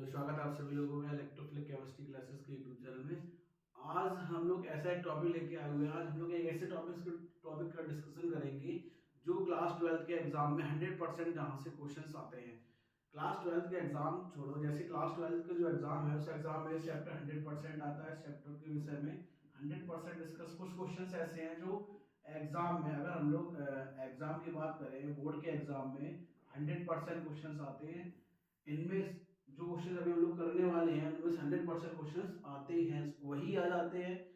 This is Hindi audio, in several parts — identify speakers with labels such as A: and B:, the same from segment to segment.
A: स्वागत है आप सभी लोगों का इलेक्ट्रोफिलिक केमिस्ट्री क्लासेस के यूट्यूब चैनल में। आज हम लोग ऐसा एक टॉपिक लेके आए हुए हैं। आज हम लोग एक ऐसे टॉपिक का डिस्कशन करेंगे जो क्लास 12 के एग्जाम में 100% जहाँ से क्वेश्चंस आते हैं। क्लास 12 के एग्जाम छोड़ो, जैसे क्लास 12 का जो एग्जाम है उस एग्जाम में चैप्टर 100% आता है। चैप्टर के विषय में 100% डिस्कस। कुछ क्वेश्चन ऐसे हैं जो एग्जाम में, अगर हम लोग एग्जाम की बात करें, बोर्ड के एग्जाम में 100% क्वेश्चन आते हैं। इनमें जो क्वेश्चन अभी हम लोग करने वाले हैं उनमें 100% क्वेश्चन आते हैं, वही आ जाते हैं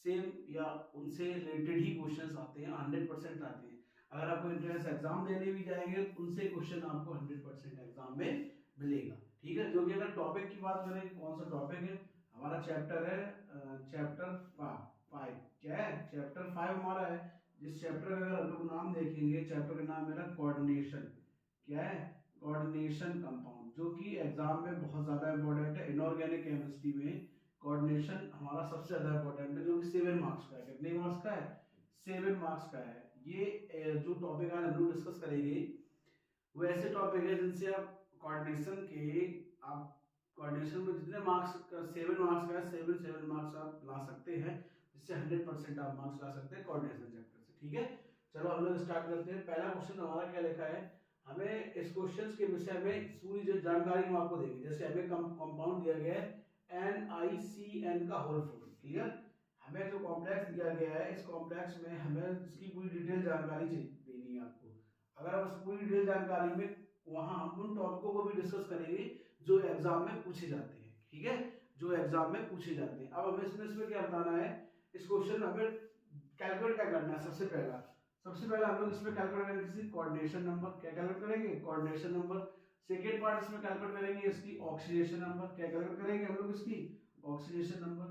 A: सेम या उनसे रिलेटेड ही क्वेश्चन आते हैं, 100% आते हैं। अगर आपको एंट्रेंस एग्जाम देने भी जाएंगे उनसे क्वेश्चन आपको 100% एग्जाम में मिलेगा। ठीक है, जो कि अगर टॉपिक की बात करें, कौन सा टॉपिक है हमारा, चैप्टर है चैप्टर 5। क्या है? चैप्टर 5 हमारा है। जिस चैप्टर का अगर हम लोग नाम देखेंगे, चैप्टर का नाम है कोऑर्डिनेशन। क्या है? कोऑर्डिनेशन कंपाउंड, जो कि एग्जाम में बहुत ज्यादा इंपॉर्टेंट है। इनऑर्गेनिक केमिस्ट्री में कोऑर्डिनेशन हमारा सबसे ज्यादा इंपॉर्टेंट है, जो कि 7 मार्क्स का है। कितने मार्क्स का है? 7 मार्क्स का है। ये जो टॉपिक आज हम लोग डिस्कस करेंगे वो ऐसे टॉपिक है जिनसे आप कोऑर्डिनेशन में जितने मार्क्स का 7 मार्क्स का है, 7 मार्क्स आप ला सकते हैं, जिससे 100% आप मार्क्स ला सकते हैं कोऑर्डिनेशन चैप्टर से। ठीक है, चलो हम लोग स्टार्ट करते हैं। पहला क्वेश्चन हमारा क्या लिखा है, हमें इस क्वेश्चन के विषय में पूरी जो जानकारी हम आपको देंगे। जैसे हमें कंपाउंड दिया गया है NiCN का होल फॉर्म। क्लियर? हमें जो कॉम्प्लेक्स दिया गया है, इस कॉम्प्लेक्स में हमें इसकी पूरी डिटेल जानकारी देनी है आपको। अगर हम उस पूरी डिटेल जानकारी में वहां हम उन टॉपिकों को भी डिस्कस करेंगे जो एग्जाम में पूछे जाते हैं। ठीक है, जो एग्जाम में पूछे जाते हैं। अब हमें इसमें क्या बताना है, इस क्वेश्चन में हमें कैलकुलेट क्या करना है। सबसे पहला हम लोग इसमें कैलकुलेट करेंगे कोऑर्डिनेशन नंबर। क्या कैलकुलेट करेंगे? Coordination number. सेकेंड पार्ट इसमें कैलकुलेट करेंगे इसकी ऑक्सीडेशन नंबर। क्या कैलकुलेट करेंगे हम लोग? इसकी ऑक्सीडेशन नंबर।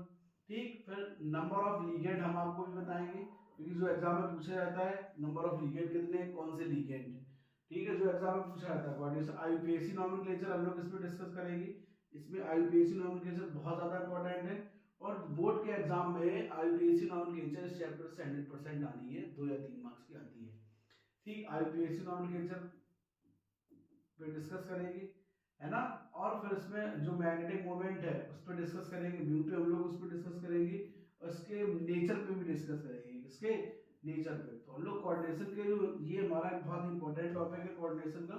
A: ठीक, फिर नंबर ऑफ लिगेंड हम आपको भी बताएंगे, क्योंकि जो एग्जाम में पूछा जाता है नंबर ऑफ लिगेंड कितने, कौन से लिगेंड। ठीक है, जो एग्जाम में पूछा जाता है कोऑर्डिनेशन। आईयूपीएसी नोमेनक्लेचर हम लोग इसमें डिस्कस करेंगे। इसमें आईयूपीएसी नोमेनक्लेचर बहुत ज्यादा इंपॉर्टेंट है, और बोर्ड के एग्जाम में आईयूपीएसी नोमेनक्लेचर इस चैप्टर से 100% आनी है, 2 या 3 मार्क्स की आती है। ठीक, आईयूपीएसी नोमेनक्लेचर पे डिस्कस करेंगे, है ना। और फिर इसमें जो मैग्नेटिक मोमेंट है उस पर डिस्कस करेंगे, म्यू पे हम लोग उस पर डिस्कस करेंगे, और इसके नेचर पे भी डिस्कस करेंगे। इसके नेचर पे तो हम लोग कोऑर्डिनेशन के जो, ये हमारा बहुत इंपॉर्टेंट टॉपिक है कोऑर्डिनेशन का,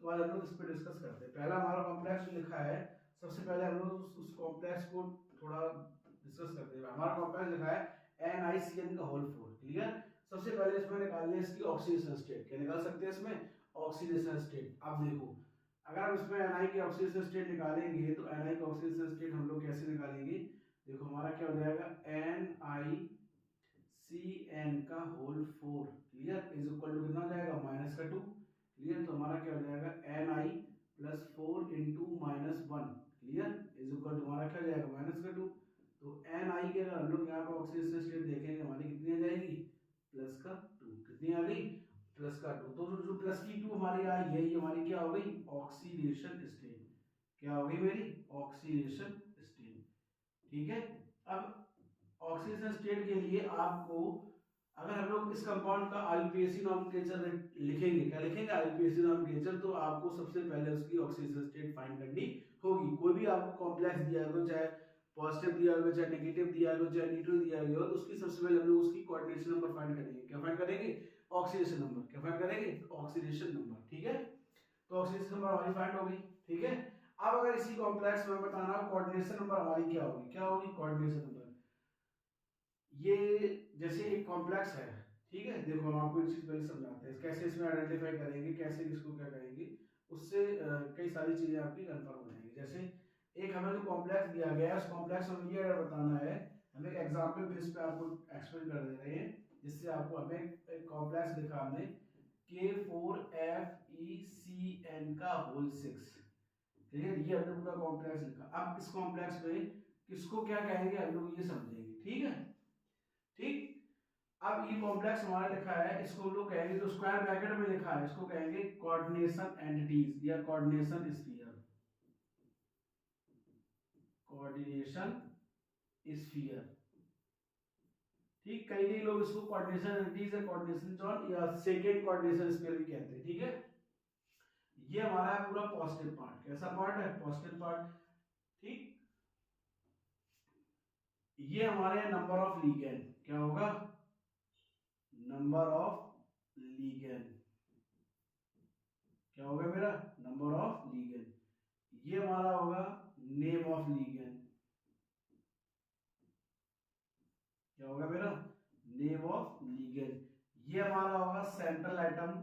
A: तो आज हम लोग इस पर डिस्कस करते हैं। पहला हमारा कॉम्प्लेक्स जो लिखा है, सबसे पहले हम लोग उस कॉम्प्लेक्स को थोड़ा डिस्कस करते हैं। हमारा कॉम्प्लेक्स लिखा है NiCN का होल 4। क्लियर? सबसे पहले इसमें निकालने इसकी ऑक्सीडेशन स्टेट। क्या निकाल सकते हैं इसमें? Oxidation state. अब देखो, अगर हम इसमें Ni की ऑक्सीडेशन स्टेट निकालेंगे तो Ni की ऑक्सीडेशन स्टेट हम लोग कैसे निकालेंगे? देखो हमारा क्या हो जाएगा, NiCN का whole 4। Clear? Is equal to कितना हो जाएगा? -2। क्लियर? तो हमारा क्या हो जाएगा, Ni plus 4 into -1। Clear? Is equal to हमारा क्या हो जाएगा, -2। तो Ni के अगर हम लोग यहाँ पे ऑक्सीडेशन स्टेट देखेंगे, हमारी कितनी आ जाएगी, +2। कितनी आ गई? +2। तो जो प्लस की 2 हमारी आई है, ये हमारी क्या हो गई, ऑक्सीडेशन स्टेट। क्या हो गई मेरी? Oxidation state. ठीक है, अब ऑक्सीडेशन स्टेट के लिए आपको, अगर हम लोग इस कंपाउंड का आईयूपीएसी नोमेनक्लेचर लिखेंगे, क्या लिखेंगे, आईयूपीएसी नोमेनक्लेचर, तो आपको सबसे पहले उसकी ऑक्सीडेशन स्टेट फाइंड करनी होगी। कोई भी आपको कॉम्प्लेक्स दिया हो, चाहे पॉजिटिव दिया हो, चाहे नेगेटिव दिया हो, चाहे न्यूट्रल दिया हो, तो उसकी सबसे पहले हम लोग उसकी कोऑर्डिनेशन नंबर फाइंड करेंगे। क्या फाइंड करेंगे? Oxidation number. क्या फाइंड करेंगे? Oxidation number. ठीक है, तो ऑक्सीडेशन नंबर हमारी फाइंड हो गई। ठीक है, अब अगर इसी कॉम्प्लेक्स में बताना कोऑर्डिनेशन नंबर हमारी क्या होगी, क्या होगी कोऑर्डिनेशन नंबर। ये जैसे एक कॉम्प्लेक्स है, ठीक है, देखो हम आपको एक चीज पहले समझाते हैं कैसे इसमें आइडेंटिफाई करेंगे, कैसे इसको क्या करेंगे, उससे कई सारी चीजें आपकी कंफर्म हो जाएंगी। जैसे एक हमें जो कॉम्प्लेक्स दिया गया है, उस कॉम्प्लेक्स में ये बताना है, हमें एग्जांपल बेस पे आपको एक्सप्लेन कर दे रहे हैं, जिससे आपको हमें एक कॉम्प्लेक्स लिखा हमने K4FeCN का होल 6। क्लियर? ये हमने पूरा कॉम्प्लेक्स लिखा। अब इस कॉम्प्लेक्स में किसको क्या कहेंगे हम लोग ये समझेंगे। ठीक है, ठीक। अब ये कॉम्प्लेक्स हमारा लिखा है, इसको हम लोग कहेंगे, जो स्क्वायर ब्रैकेट में लिखा है इसको कहेंगे कोऑर्डिनेशन एंटिटीज या कोऑर्डिनेशन स्फीयर। Coordination sphere. ठीक, कई कई लोग इसको कोऑर्डिनेशन एंटिटीज या कोऑर्डिनेशन जोन या सेकेंड कोऑर्डिनेशन स्फीयर भी कहते हैं। ठीक है, ये हमारा है पूरा पॉजिटिव पार्ट। कैसा पार्ट है? Positive part. ठीक, ये हमारे नंबर ऑफ लीगेंड, क्या होगा, नंबर ऑफ लीगेंड, क्या होगा मेरा, नंबर ऑफ लीगेंड। ये हमारा होगा नेम ऑफ लीगेंड, क्या होगा मेरा, नेम ऑफ लीगेंड। ये हमारा होगा central atom,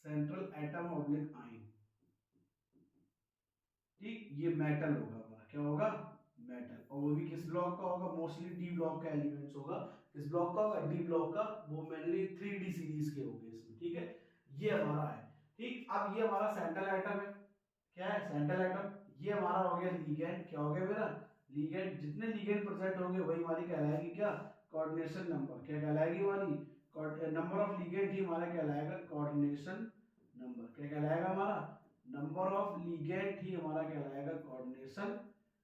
A: central atom oblique ion, ठीक, ये मेटल होगा हमारा, क्या होगा, मेटल। और वो भी किस ब्लॉक का होगा, मोस्टली डी ब्लॉक का एलिमेंट्स होगा। किस ब्लॉक का होगा, डी ब्लॉक का। वो मेनली 3D सीरीज के होंगे इसमें, ठीक है। ये हमारा है, ठीक। अब ये हमारा सेंट्रल एटम है, क्या है, सेंट्रल एटम। ये हमारा हो गया लीगेंड, क्या हो गया मेरा, लीगेंड। जितने लीगेंड प्रेजेंट होंगे वही हमारी कहलाएगी क्या, कोऑर्डिनेशन नंबर। क्या कहलाएगी हमारी, नंबर ऑफ लीगेंड ही हमारा कहलाएगा कोऑर्डिनेशन नंबर। क्या कहलाएगा हमारा, नंबर ऑफ लीगेंड ही हमारा कहलाएगा कोऑर्डिनेशन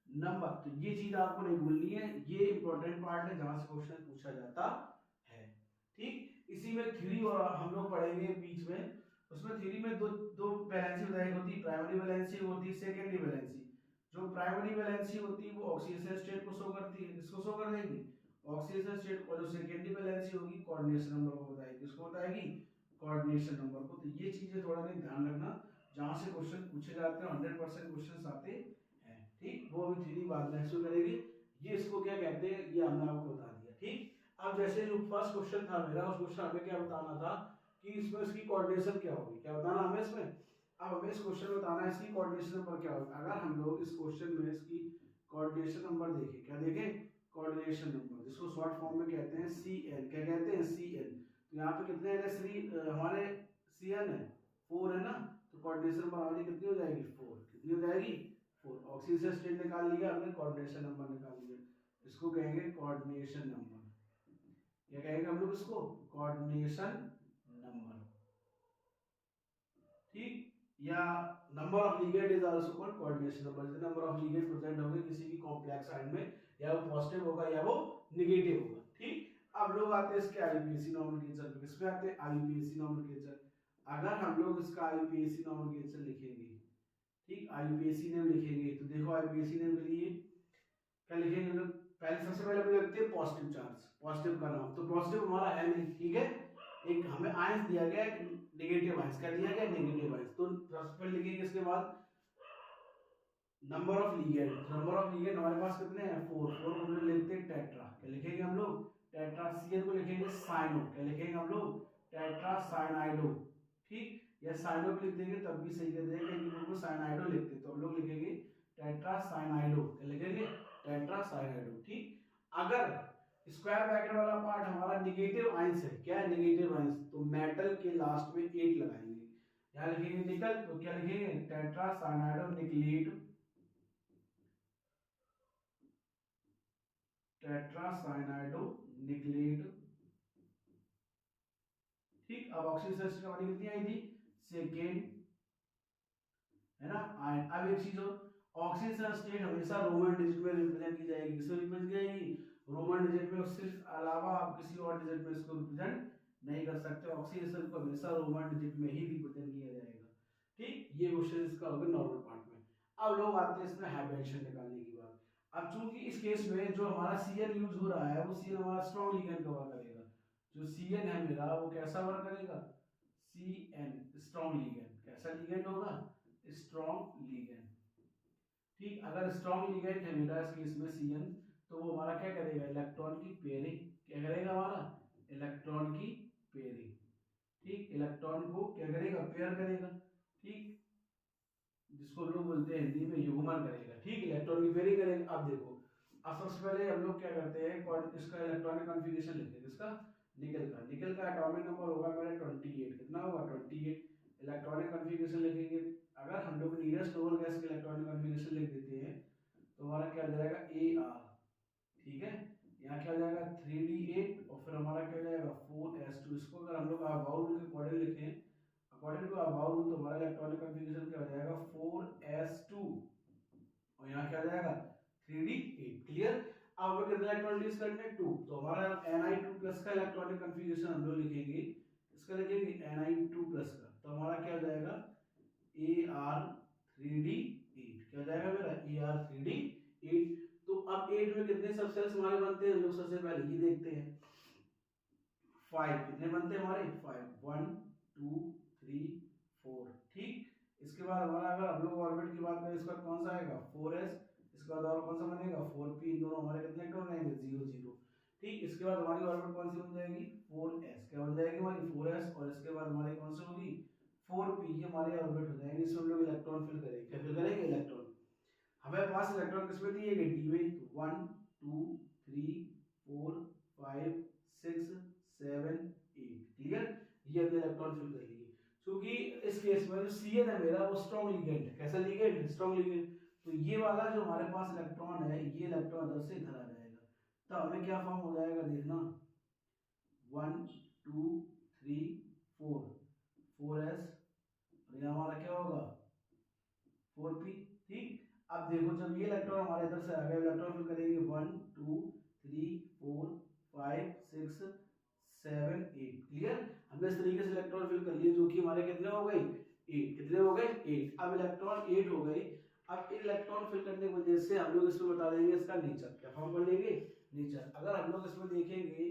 A: नंबर। तो ये चीज आपको नहीं भूलनी है, ये इंपॉर्टेंट पार्ट है जहां से क्वेश्चन पूछा जाता है, ठीक। इसी में थ्योरी और हम लोग पढ़ेंगे बीच में। उसमें थ्योरी में दो दो वैलेंसी बताई होती है, प्राइमरी वैलेंसी होती है, सेकेंडरी वैलेंसी। जो प्राइमरी वैलेंसी होती है वो ऑक्सीडेशन स्टेट को शो करती है, किसको शो कर देगी, ऑक्सीडेशन स्टेट। और जो सेकेंडरी वैलेंसी होगी कोऑर्डिनेशन नंबर को बताएगी, किसको बताएगी, कोऑर्डिनेशन नंबर को। तो ये चीजें थोड़ा नहीं ध्यान रखना, जहां से क्वेश्चन पूछे जाते हैं 100% क्वेश्चन आते हैं, ठीक। वो अभी थ्योरी बाद में एक्सप्लेन करेगी। ये इसको क्या कहते हैं ये हमने आपको बता दिया, ठीक। अब जैसे जो फर्स्ट क्वेश्चन था मेरा, उस क्वेश्चन हमें क्या बताना था कि इसमें इसकी कोऑर्डिनेशन क्या होगी, क्या बताना हमें इसमें। अब हमें इस क्वेश्चन में बताना है इसकी कोऑर्डिनेशन नंबर क्या होगा। अगर हम लोग इस क्वेश्चन में इसकी कोऑर्डिनेशन नंबर देखें, क्या देखें, कोऑर्डिनेशन नंबर, जिसको शॉर्ट फॉर्म में कहते हैं CN। क्या कहते हैं, CN। तो यहाँ पे कितने है, हमारे CN है 4 है ना। तो कोऑर्डिनेशन नंबर हमारी कितनी हो जाएगी, 4। कितनी हो जाएगी, 4। ऑक्सीजन स्टेट निकाल लिया हमने, कोऑर्डिनेशन नंबर निकाल लिया। इसको कहेंगे कोऑर्डिनेशन नंबर। क्या कहेंगे हम लोग इसको, कोऑर्डिनेशन नंबर, ठीक। या number of ligand is also called coordination number. जितने नंबर ऑफ लीगेंड प्रेजेंट होंगे किसी भी कॉम्प्लेक्स आयन में, या वो पॉजिटिव होगा या वो नेगेटिव होगा, ठीक। अब लोग आते हैं इसके आईयूपीएसी नोमेनक्लेचर पे। किस पे आते हैं, आईयूपीएसी नोमेनक्लेचर। अगर हम लोग इसका आईयूपीएसी नोमेनक्लेचर लिखेंगे, ठीक, आईयूपीएसी नेम लिखेंगे, तो देखो आईयूपीएसी नेम के लिए क्या लिखेंगे लोग, पहले सबसे पहले हम लिखते हैं पॉजिटिव चार्ज, पॉजिटिव का नाम। तो पॉजिटिव हमारा है नहीं, ठीक है। एक हमें आयंस दिया गया है, नेगेटिव आयंस। क्या दिया गया, नेगेटिव आयंस। तो सबसे पहले लिखेंगे, इसके बाद number of ligand. Number of ligand हमारे पास कितने हैं, 4। 4 को हम लोग लिखते हैं टेट्रा। क्या लिखेंगे हम लोग, टेट्रा। CN को लिखेंगे साइनो। क्या लिखेंगे हम लोग, टेट्रा साइनाइडो, ठीक। या साइनो भी लिख देंगे तब भी सही कर देंगे, लेकिन उनको साइनाइडो लिखते हैं तो हम लोग लिखेंगे टेट्रा साइनाइडो। क्या लिखेंगे, टेट्रा साइनाइडो, ठीक। अगर स्क्वायर ब्रैकेट वाला पार्ट हमारा नेगेटिव आयंस है, क्या है, नेगेटिव आयंस, तो मेटल के लास्ट में 8 लगाएंगे। यहाँ लिखेंगे निकल, तो क्या लिखेंगे, टेट्रा साइनाइडो निकलेट, टेट्रासाइनाइडो निकलेट, ठीक। अब ऑक्सीजन की हमारी कितनी आई थी, सेकेंड, है ना, आयन। अब एक चीज और, ऑक्सीजन स्टेट हमेशा रोमन डिजिट में रिप्रेजेंट की जाएगी। किसमें रिप्रेजेंट की जाएगी, रोमन डिजिट में। उससे अलावा आप किसी और डिजिट में इसको रिप्रेजेंट नहीं कर सकते। ऑक्सीजन को हमेशा रोमन डिजिट में ही रिप्रेजेंट किया जाएगा, ठीक। ये क्वेश्चन इसका होगा नॉर्मल पार्ट में। अब लोग आते हैं इसमें हाइब्रिडेशन निकालने की बात। अब चूंकि इस केस में जो हमारा CN यूज हो रहा है, वो CN हमारा स्ट्रॉन्ग लिगेंड कवर करेगा। जो CN है मेरा, वो कैसा वर्क करेगा, CN स्ट्रॉन्ग लिगेंड। कैसा लिगेंड होगा, स्ट्रॉन्ग लिगेंड, ठीक। अगर स्ट्रॉन्ग लिगेंड है मेरा इस केस में CN, तो वो हमारा क्या करेगा, इलेक्ट्रॉन की पेयरिंग। क्या करेगा हमारा, इलेक्ट्रॉन की पेयरिंग, ठीक। इलेक्ट्रॉन को क्या करेगा, पेयर करेगा, ठीक। जिसको लोग बोलते हैं हिंदी में युग्मन करेगा, ठीक। इलेक्ट्रॉन की पेयरिंग करेगा। अब देखो, अब सबसे पहले हम लोग क्या करते हैं, इसका इलेक्ट्रॉनिक कॉन्फ़िगरेशन लिखते हैं। इसका निकल का, निकल का एटॉमिक नंबर होगा मेरा 28। कितना होगा, 28। इलेक्ट्रॉनिक कॉन्फ़िगरेशन लिखेंगे। अगर हम लोग नीयरेस्ट नोबल गैस के इलेक्ट्रॉनिक कॉन्फ़िगरेशन लिख देते हैं तो हमारा क्या हो जाएगा, AR, ठीक है। यहाँ क्या हो जाएगा 3D8, और फिर हमारा क्या हो जाएगा 4s2। इसको अगर हम लोग अबाउट रूल के अकॉर्डिंग लिखें, अकॉर्डिंग टू अबाउट रूल, तो हमारा इलेक्ट्रॉनिक कॉन्फ़िगरेशन क्या हो जाएगा 4s2, और यहाँ क्या आ जाएगा 3D8। क्लियर। अब हमें कितने इलेक्ट्रॉन रिलीज करने हैं, 2। तो हमारा Ni2+ का इलेक्ट्रॉनिक कॉन्फ़िगरेशन हम लोग लिखेंगे, इसका लिखेंगे Ni2+ का। AR3D8 क्या हो जाएगा मेरा AR3D8। तो अब 8 में कितने सब सेल्स हमारे बनते हैं, हम लोग सबसे पहले ये देखते हैं। 5 कितने बनते हैं हमारे 5 1 2 3 4 ठीक। इसके बाद हमारा अगर हम लोग ऑर्बिट की बात करें इसका कौन सा आएगा 4s। इसके बाद और कौन सा बनेगा 4p। इन दोनों हमारे कितने इलेक्ट्रॉन रहेंगे 0 0 ठीक। इसके बाद हमारी ऑर्बिट कौन सी बन जाएगी 4s क्या बन जाएगी हमारी 4s। और इसके बाद हमारी कौन सी होगी 4p। ये हमारी ऑर्बिट हो जाएगी। इसमें हम लोग इलेक्ट्रॉन फिल करेंगे। क्या फिल करेंगे इलेक्ट्रॉन। हमें पास इलेक्ट्रॉन किसमें दिए गए डी में। 1 2 3 4 5 6 7 8 क्लियर। ये हमने इलेक्ट्रॉन फिल कर लिए। क्योंकि इस केस में जो Cn है मेरा वो स्ट्रॉन्ग लिगेंड है। कैसा लिगेंड स्ट्रॉन्ग लिगेंड। तो ये वाला जो हमारे पास इलेक्ट्रॉन है ये इलेक्ट्रॉन इधर से इधर आ जाएगा। तो हमें क्या फॉर्म हो जाएगा देखना 1 2 3 4 4s। और यहाँ हमारा क्या होगा 4p ठीक। अब देखो जब ये इलेक्ट्रॉन हमारे इधर से आ गए इलेक्ट्रॉन फिल करेंगे 1 2 3 4 5 6 7 8 क्लियर। हमने इस तरीके से इलेक्ट्रॉन फिल कर लिए जो कि हमारे कितने हो गए 8। कितने हो गए 8। अब इलेक्ट्रॉन 8 हो गए। अब इलेक्ट्रॉन फिल करने की वजह से हम लोग इसमें बता देंगे इसका नेचर। क्या फॉर्म कर लेंगे नेचर। अगर हम लोग इसमें देखेंगे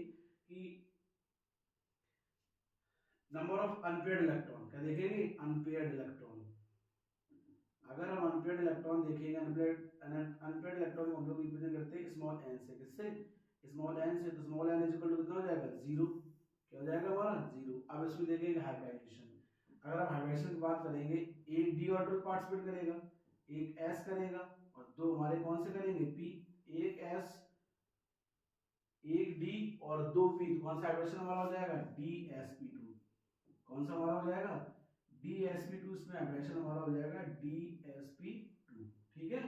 A: कि नंबर ऑफ अनपेयर्ड इलेक्ट्रॉन क्या देखेंगे अनपेयर्ड इलेक्ट्रॉन। अगर हम अनपेयर्ड इलेक्ट्रॉन देखेंगे अनपेयर्ड इलेक्ट्रॉन को हम लोग रिप्रेजेंट करते हैं स्मॉल एन से। किससे स्मॉल एन से। तो small n is equal to कितना हो जाएगा 0 क्या हो जाएगा हमारा 0। अब इसमें देखेंगे हाइब्रिडेशन। अगर हम हाइब्रिडेशन की बात करेंगे एक डी ऑर्बिटल पार्टिसिपेट करेगा एक एस करेगा और दो हमारे कौन से करेंगे पी। एक एस एक डी और दो पी। तो कौन सा हाइब्रिडेशन हमारा हो जाएगा DsP2। कौन सा हमारा हो जाएगा DsP2। इसमें हाइब्रिडेशन हमारा हो जाएगा DsP2 ठीक है।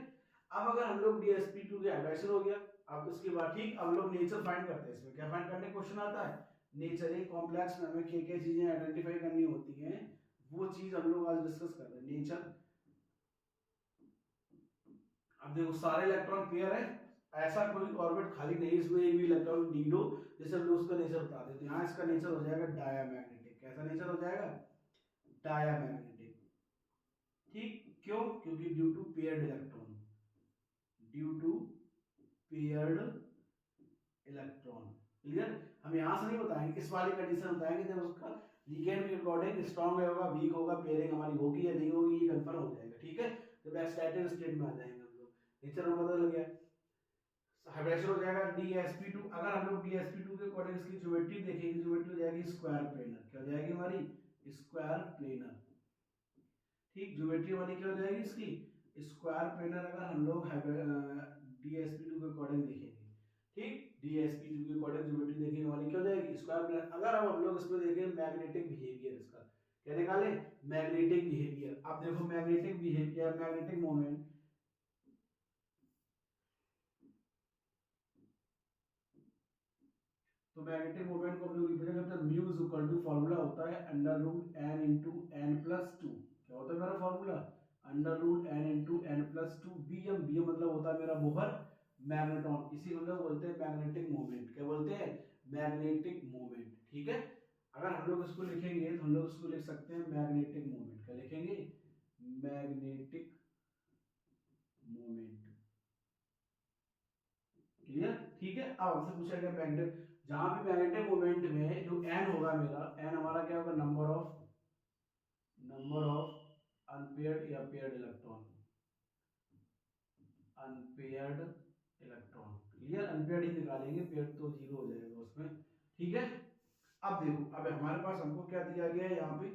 A: अब अगर हम लोग DsP2 के हाइब्रिडेशन हो गया। अब उसके बाद ठीक अब लोग नेचर फाइंड करते हैं। इसमें क्या फाइंड करने क्वेश्चन आता है नेचर। एक कॉम्प्लेक्स में हमें क्या चीजें आइडेंटिफाई करनी होती हैं वो चीज हम लोग आज डिस्कस कर रहे हैं नेचर। अब देखो सारे इलेक्ट्रॉन पेयर है। ऐसा कोई ऑर्बिट खाली नहीं इसमें एक भी इलेक्ट्रॉन नीड हो जैसे हम लोग उसका नेचर बता देते हैं। यहाँ इसका नेचर हो जाएगा डायामैग्नेटिक। कैसा नेचर हो जाएगा डायामैग्नेटिक ठीक। क्यों क्योंकि due to paired electron. Due to paired electron clear. हम यहां से नहीं बताएंगे इस वाली कंडीशन बताएंगे जब उसका लिगेंड के अकॉर्डिंग स्ट्रांग होगा वीक होगा पेयरिंग हमारी होगी या नहीं होगी ये कंफर्म हो जाएगा ठीक है। जब एक्साइटेड स्टेट में आ जाएंगे हम लोग नेचर में पता लग गया। हाइब्रिडेशन हो जाएगा DsP2। अगर हम लोग DsP2 के अकॉर्डिंग इसकी ज्योमेट्री देखेंगे ज्योमेट्री हो जाएगी स्क्वायर प्लेनर। क्या हो जाएगी हमारी स्क्वायर प्लेनर ठीक। ज्योमेट्री हमारी क्या हो जाएगी इसकी स्क्वायर प्लेनर। अगर हम लोग DsP2 के अकॉर्डिंग देखेंगे ठीक DsP2 के अकॉर्डिंग ज्योमेट्री देखेंगे हमारी क्या हो जाएगी स्क्वायर प्लेनर। अगर हम लोग इसमें देखें मैग्नेटिक बिहेवियर इसका क्या निकाले मैग्नेटिक बिहेवियर। अब देखो मैग्नेटिक बिहेवियर मैग्नेटिक मोमेंट। तो मैग्नेटिक मोमेंट को हम लोग रिप्रेजेंट करते हैं mu is equal to formula होता है under root n into n plus two. क्या होता है मेरा formula under root n into n plus two BM. BM मतलब होता है मेरा बोहर मैग्नेटॉन। इसी हम लोग बोलते हैं मैग्नेटिक मोमेंट। क्या बोलते हैं मैग्नेटिक मोमेंट ठीक है। अगर हम लोग इसको लिखेंगे तो हम लोग इसको लिख सकते हैं मैग्नेटिक मोमेंट। क्या लिखेंगे मैग्नेटिक मोमेंट क्लियर ठीक है। अब हमसे पूछा गया मैग्नेटिक जहां भी मैग्नेटिक मोमेंट में जो एन होगा मेरा एन हमारा क्या होगा नंबर ऑफ अनपेयर्ड या paired electron. Unpaired electron clear. Unpaired ही निकालेंगे पेयर्ड तो जीरो हो जाएगा उसमें ठीक है। अब देखो अब हमारे पास हमको क्या दिया गया है यहाँ पे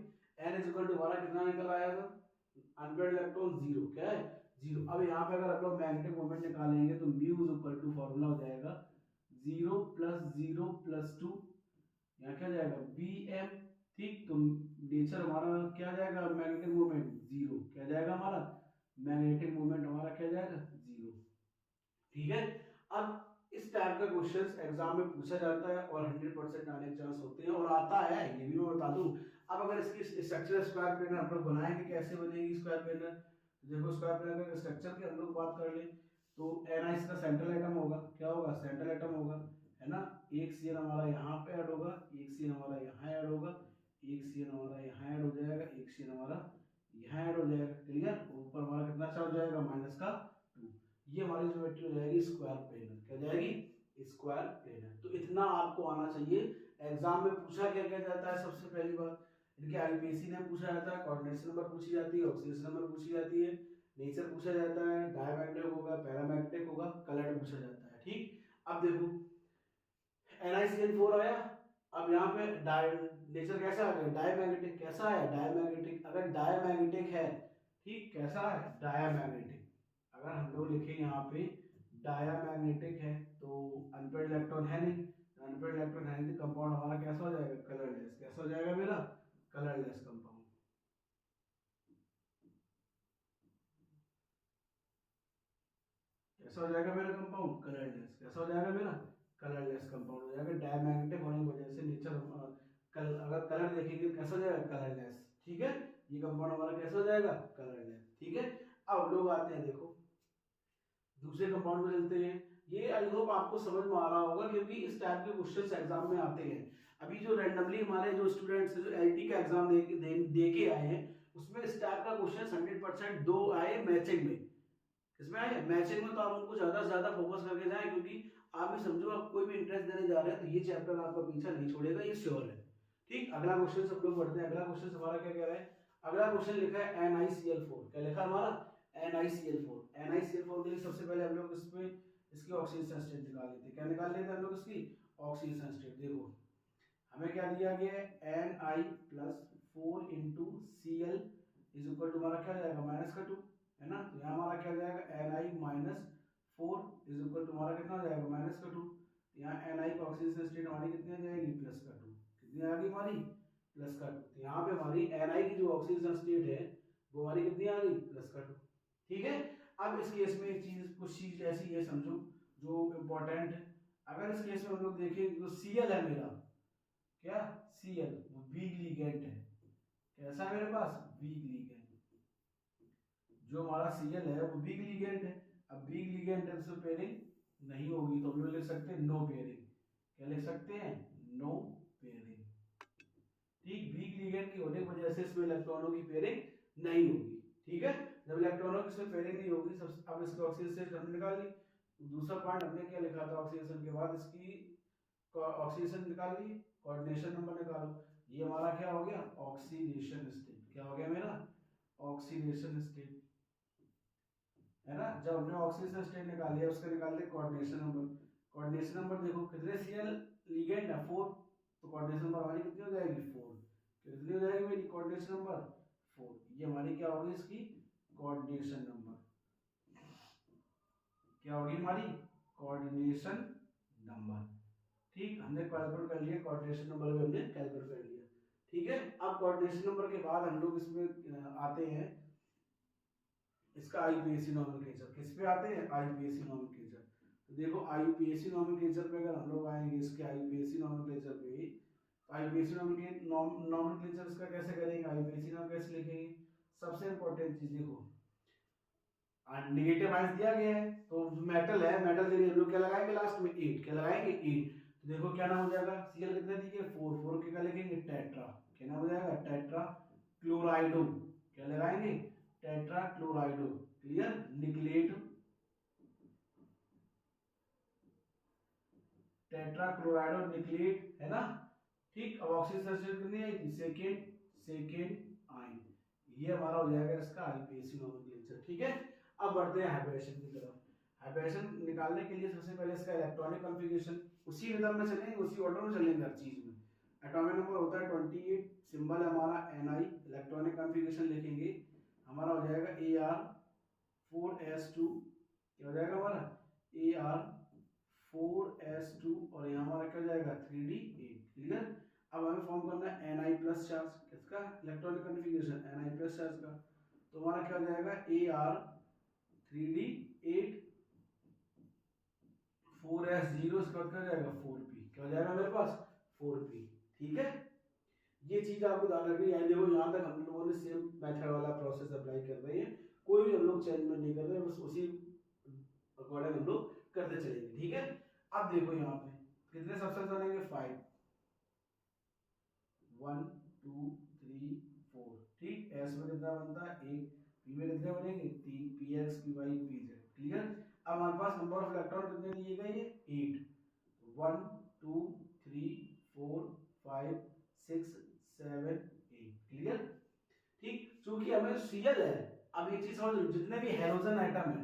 A: एन इज इक्वल टू हमारा कितना निकल आया था अनपेयर्ड इलेक्ट्रॉन जीरो। क्या है जीरो। अब यहाँ पे अगर आप लोग मैग्नेटिक मोमेंट निकालेंगे तो mu is equal to formula हो जाएगा 0 प्लस 2 यहाँ क्या जाएगा बी एम ठीक। तो नेचर हमारा क्या जाएगा मैग्नेटिक मोमेंट जीरो। क्या जाएगा हमारा मैग्नेटिक मोमेंट हमारा क्या जाएगा जीरो ठीक है। अब इस टाइप का क्वेश्चंस एग्जाम में पूछा जाता है और 100% आने के चांस होते हैं और आता है ये भी मैं बता दूं। अब अगर इसकी स्ट्रक्चर स्क्वायर प्लेनर हम लोग बनाएंगे कैसे बनेगी स्क्वायर प्लेनर। तो देखो स्क्वायर प्लेनर का स्ट्रक्चर की हम लोग बात कर ले तो एन इसका सेंट्रल एटम होगा। क्या होगा सेंट्रल एटम होगा है ना। एक सीएन हमारा यहाँ पे ऐड होगा एक सीएन हमारा यहाँ ऐड होगा एक सीएन हमारा यहाँ ऐड हो जाएगा एक सीएन हमारा यहाँ ऐड हो जाएगा, क्लियर। ऊपर हमारा कितना चार्ज जाएगा, -2। ये हमारी ज्योमेट्री हो जाएगी स्क्वायर प्लेनर, क्या जाएगी, स्क्वायर प्लेनर। तो इतना आपको आना चाहिए। एग्जाम में पूछा क्या क्या जाता है, सबसे पहली बात इनके आईपीएसी ने पूछा जाता है, कोऑर्डिनेशन नंबर पूछी जाती है, ऑक्सीडेशन नंबर पूछी जाती है, नेचर पूछा जाता है, डायमैग्नेटिक होगा, पैरामैग्नेटिक होगा, कलर पूछा जाता है, ठीक। अब देखो NiCl4 आया। अब यहाँ पे नेचर कैसा आ गया, डायमैग्नेटिक। कैसा है, डायमैग्नेटिक। अगर डायमैग्नेटिक है, ठीक, कैसा है, डायमैग्नेटिक। अगर हम लोग लिखे यहाँ पे डायमैग्नेटिक है तो अनपेयर्ड इलेक्ट्रॉन है नहीं, अनपेयर्ड इलेक्ट्रॉन है नहीं, तो कंपाउंड हमारा कैसा हो जाएगा, कलरलेस। कैसा हो जाएगा मेरा, कलरलेस कंपाउंड। कैसा हो जाएगा मेरा कंपाउंड, कलरलेस। कैसा हो जाएगा मेरा, कलरलेस कंपाउंड हो जाएगा। डायमैग्नेटिक होने की वजह से नेचर अगर कलर देखेंगे कैसा हो जाएगा, कलरलेस, ठीक है। ये कंपाउंड हमारा कैसा हो जाएगा, कलरलेस, ठीक है। अब लोग आते हैं, देखो दूसरे कंपाउंड में चलते हैं। ये आई होप आपको समझ में आ रहा होगा, क्योंकि इस टाइप के क्वेश्चंस एग्जाम में आते हैं। अभी जो रैंडमली हमारे जो स्टूडेंट्स जो एलटी का एग्जाम दे के आए हैं, उसमें इस टाइप का क्वेश्चन 100% दो आए मैचिंग में। इसमें आए मैचिंग में, तो आप उनको ज्यादा से ज्यादा फोकस करके जाएं, क्योंकि आप भी समझो आप कोई भी इंटरेस्ट देने जा रहे हैं तो ये चैप्टर आपका पीछा नहीं छोड़ेगा, ये श्योर है, ठीक। अगला क्वेश्चन सब लोग पढ़ते हैं। अगला क्वेश्चन हमारा क्या कह रहा है, अगला क्वेश्चन लिखा है NiCl4। क्या लिखा है हमारा, NiCl4। NiCl4 के लिए सबसे पहले हम लोग इसमें इसकी ऑक्सीजन स्टेट निकाल लेते हैं। क्या निकाल लेते हैं हम लोग, इसकी ऑक्सीजन स्टेट। देखो हमें क्या दिया गया है, Ni+4 into Cl is equal to हमारा क्या जाएगा, -2, है ना। तो यहाँ हमारा क्या जाएगा, Ni-4 इज इक्वल टू हमारा कितना जाएगा, -2। यहाँ Ni की ऑक्सीजन स्टेट हमारी कितनी आ जाएगी, +2। कितनी आ गई हमारी, +2। तो यहाँ पे हमारी Ni की जो ऑक्सीजन स्टेट है वो हमारी कितनी आ गई, +2, ठीक है। अब इस केस में एक चीज, कुछ चीज ऐसी है समझो जो इम्पोर्टेंट है। अगर इस केस में हम लोग देखें जो Cl है मेरा, क्या Cl, वो वीक लिगेंड है। कैसा है मेरे पास, वीक लिगेंड। जो हमारा Cl है वो वीक लिगेंड है। अब वीक लिगेंड है तो पेयरिंग नहीं होगी, तो हम लोग लिख सकते हैं नो पेयरिंग। क्या लिख सकते हैं, नो पेयरिंग, ठीक। वीक लिगेंड की होने की वजह से इसमें इलेक्ट्रॉनों की पेयरिंग नहीं होगी, ठीक है। जब इलेक्ट्रॉनों की इसमें पेयरिंग नहीं होगी, सब अब इसकी ऑक्सीजन स्टेट हमने निकाल ली। दूसरा पॉइंट हमने क्या लिखा था, ऑक्सीडेशन के बाद इसकी ऑक्सीडेशन निकाल ली, कोऑर्डिनेशन नंबर निकालो। ये हमारा क्या हो गया, ऑक्सीडेशन स्टेट। क्या हो गया मेरा, ऑक्सीडेशन स्टेट, है ना। जब हमने ऑक्सीडेशन स्टेट निकाल लिया, उसका निकाल दे कोऑर्डिनेशन नंबर। कोऑर्डिनेशन नंबर देखो कितने Cl लिगेंड है, 4, तो कोऑर्डिनेशन नंबर हमारी कितनी हो जाएगी, 4। कितनी हो जाएगी मेरी कोऑर्डिनेशन नंबर, 4। ये हमारी क्या होगी, इसकी कोऑर्डिनेशन नंबर। क्या होगी हमारी, कोऑर्डिनेशन नंबर, ठीक। हमने कैलकुलेट कर लिया, कोऑर्डिनेशन नंबर भी हमने कैलकुलेट कर लिया, ठीक है। अब कोऑर्डिनेशन नंबर के बाद हम लोग इसमें आते हैं इसका आईपीएसी नोमेनक्लेचर। किस पे आते हैं, आईपीएसी नोमेनक्लेचर। तो देखो आईपीएसी नोमेनक्लेचर पे अगर हम लोग आएंगे, इसके आईपीएसी नोमेनक्लेचर पे, तो आईपीएसी नोमेनक्लेचर इसका कैसे करेंगे, आईपीएसी नाम कैसे लिखेंगे। सबसे इंपॉर्टेंट चीज देखो, नेगेटिव आयंस दिया गया है, तो मेटल है, मेटल के लिए हम लोग क्या लगाएंगे, लास्ट में 8। क्या लगाएंगे, 8। तो देखो क्या नाम हो जाएगा, Cl कितने दिए, 4। 4 के क्या लिखेंगे, टेट्रा। क्या नाम हो जाएगा, टेट्रा क्लोराइडो। क्या लगाएंगे, टेट्रा क्लोराइडो, क्लियर। निकलेट टेट्रा क्लोराइडो निकलेट, है ना, ठीक। अब ऑक्सीजन स्टेट कितनी आई थी, सेकेंड आयन। ये हमारा हो जाएगा इसका आईपीएसी नोमेनक्लेचर, ठीक है। अब बढ़ते हैं हाइब्रिडेशन की तरफ। हाइब्रिडेशन निकालने के लिए सबसे पहले इसका इलेक्ट्रॉनिक कॉन्फ़िगरेशन, उसी रिदम में चलेंगे, उसी ऑर्डर में चलेंगे हर चीज में। एटॉमिक नंबर होता है 28, सिंबल है हमारा Ni। इलेक्ट्रॉनिक कॉन्फ़िगरेशन लिखेंगे, हमारा हो जाएगा Ar4s2। क्या हो जाएगा हमारा, Ar4s2, और यहाँ हमारा क्या हो जाएगा, 3d8, क्लियर। अब हमें फॉर्म करना है Ni प्लस चार्ज, किसका electronic configuration, Ni plus charge का। तो हमारा क्या हो जाएगा, Ar3d8 4s0, इसका क्या हो जाएगा, 4p। क्या हो जाएगा मेरे पास, 4p, ठीक है। ये चीज आपको ध्यान रखनी है। देखो यहाँ तक हम लोगों ने सेम मेथड वाला प्रोसेस अप्लाई कर रहे हैं, कोई भी हम लोग चेंज नहीं कर रहे हैं, बस उसी अकॉर्डिंग हम लोग करते चलेंगे, ठीक है। अब देखो यहाँ पे कितने सबसेट बनेंगे, 5, 1 2 3 4, ठीक। एस में कितना बनता है 1, पी में कितने बनेंगे 3, p x p y p z. Clear. अब हमारे पास नंबर ऑफ इलेक्ट्रॉन कितने दिए गए ये 8, 1 2 3 4 5 6 7 8। क्लियर। ठीक, चूंकि हमें Cl है। अब एक चीज समझ लो, जितने भी हेलोजन आइटम है,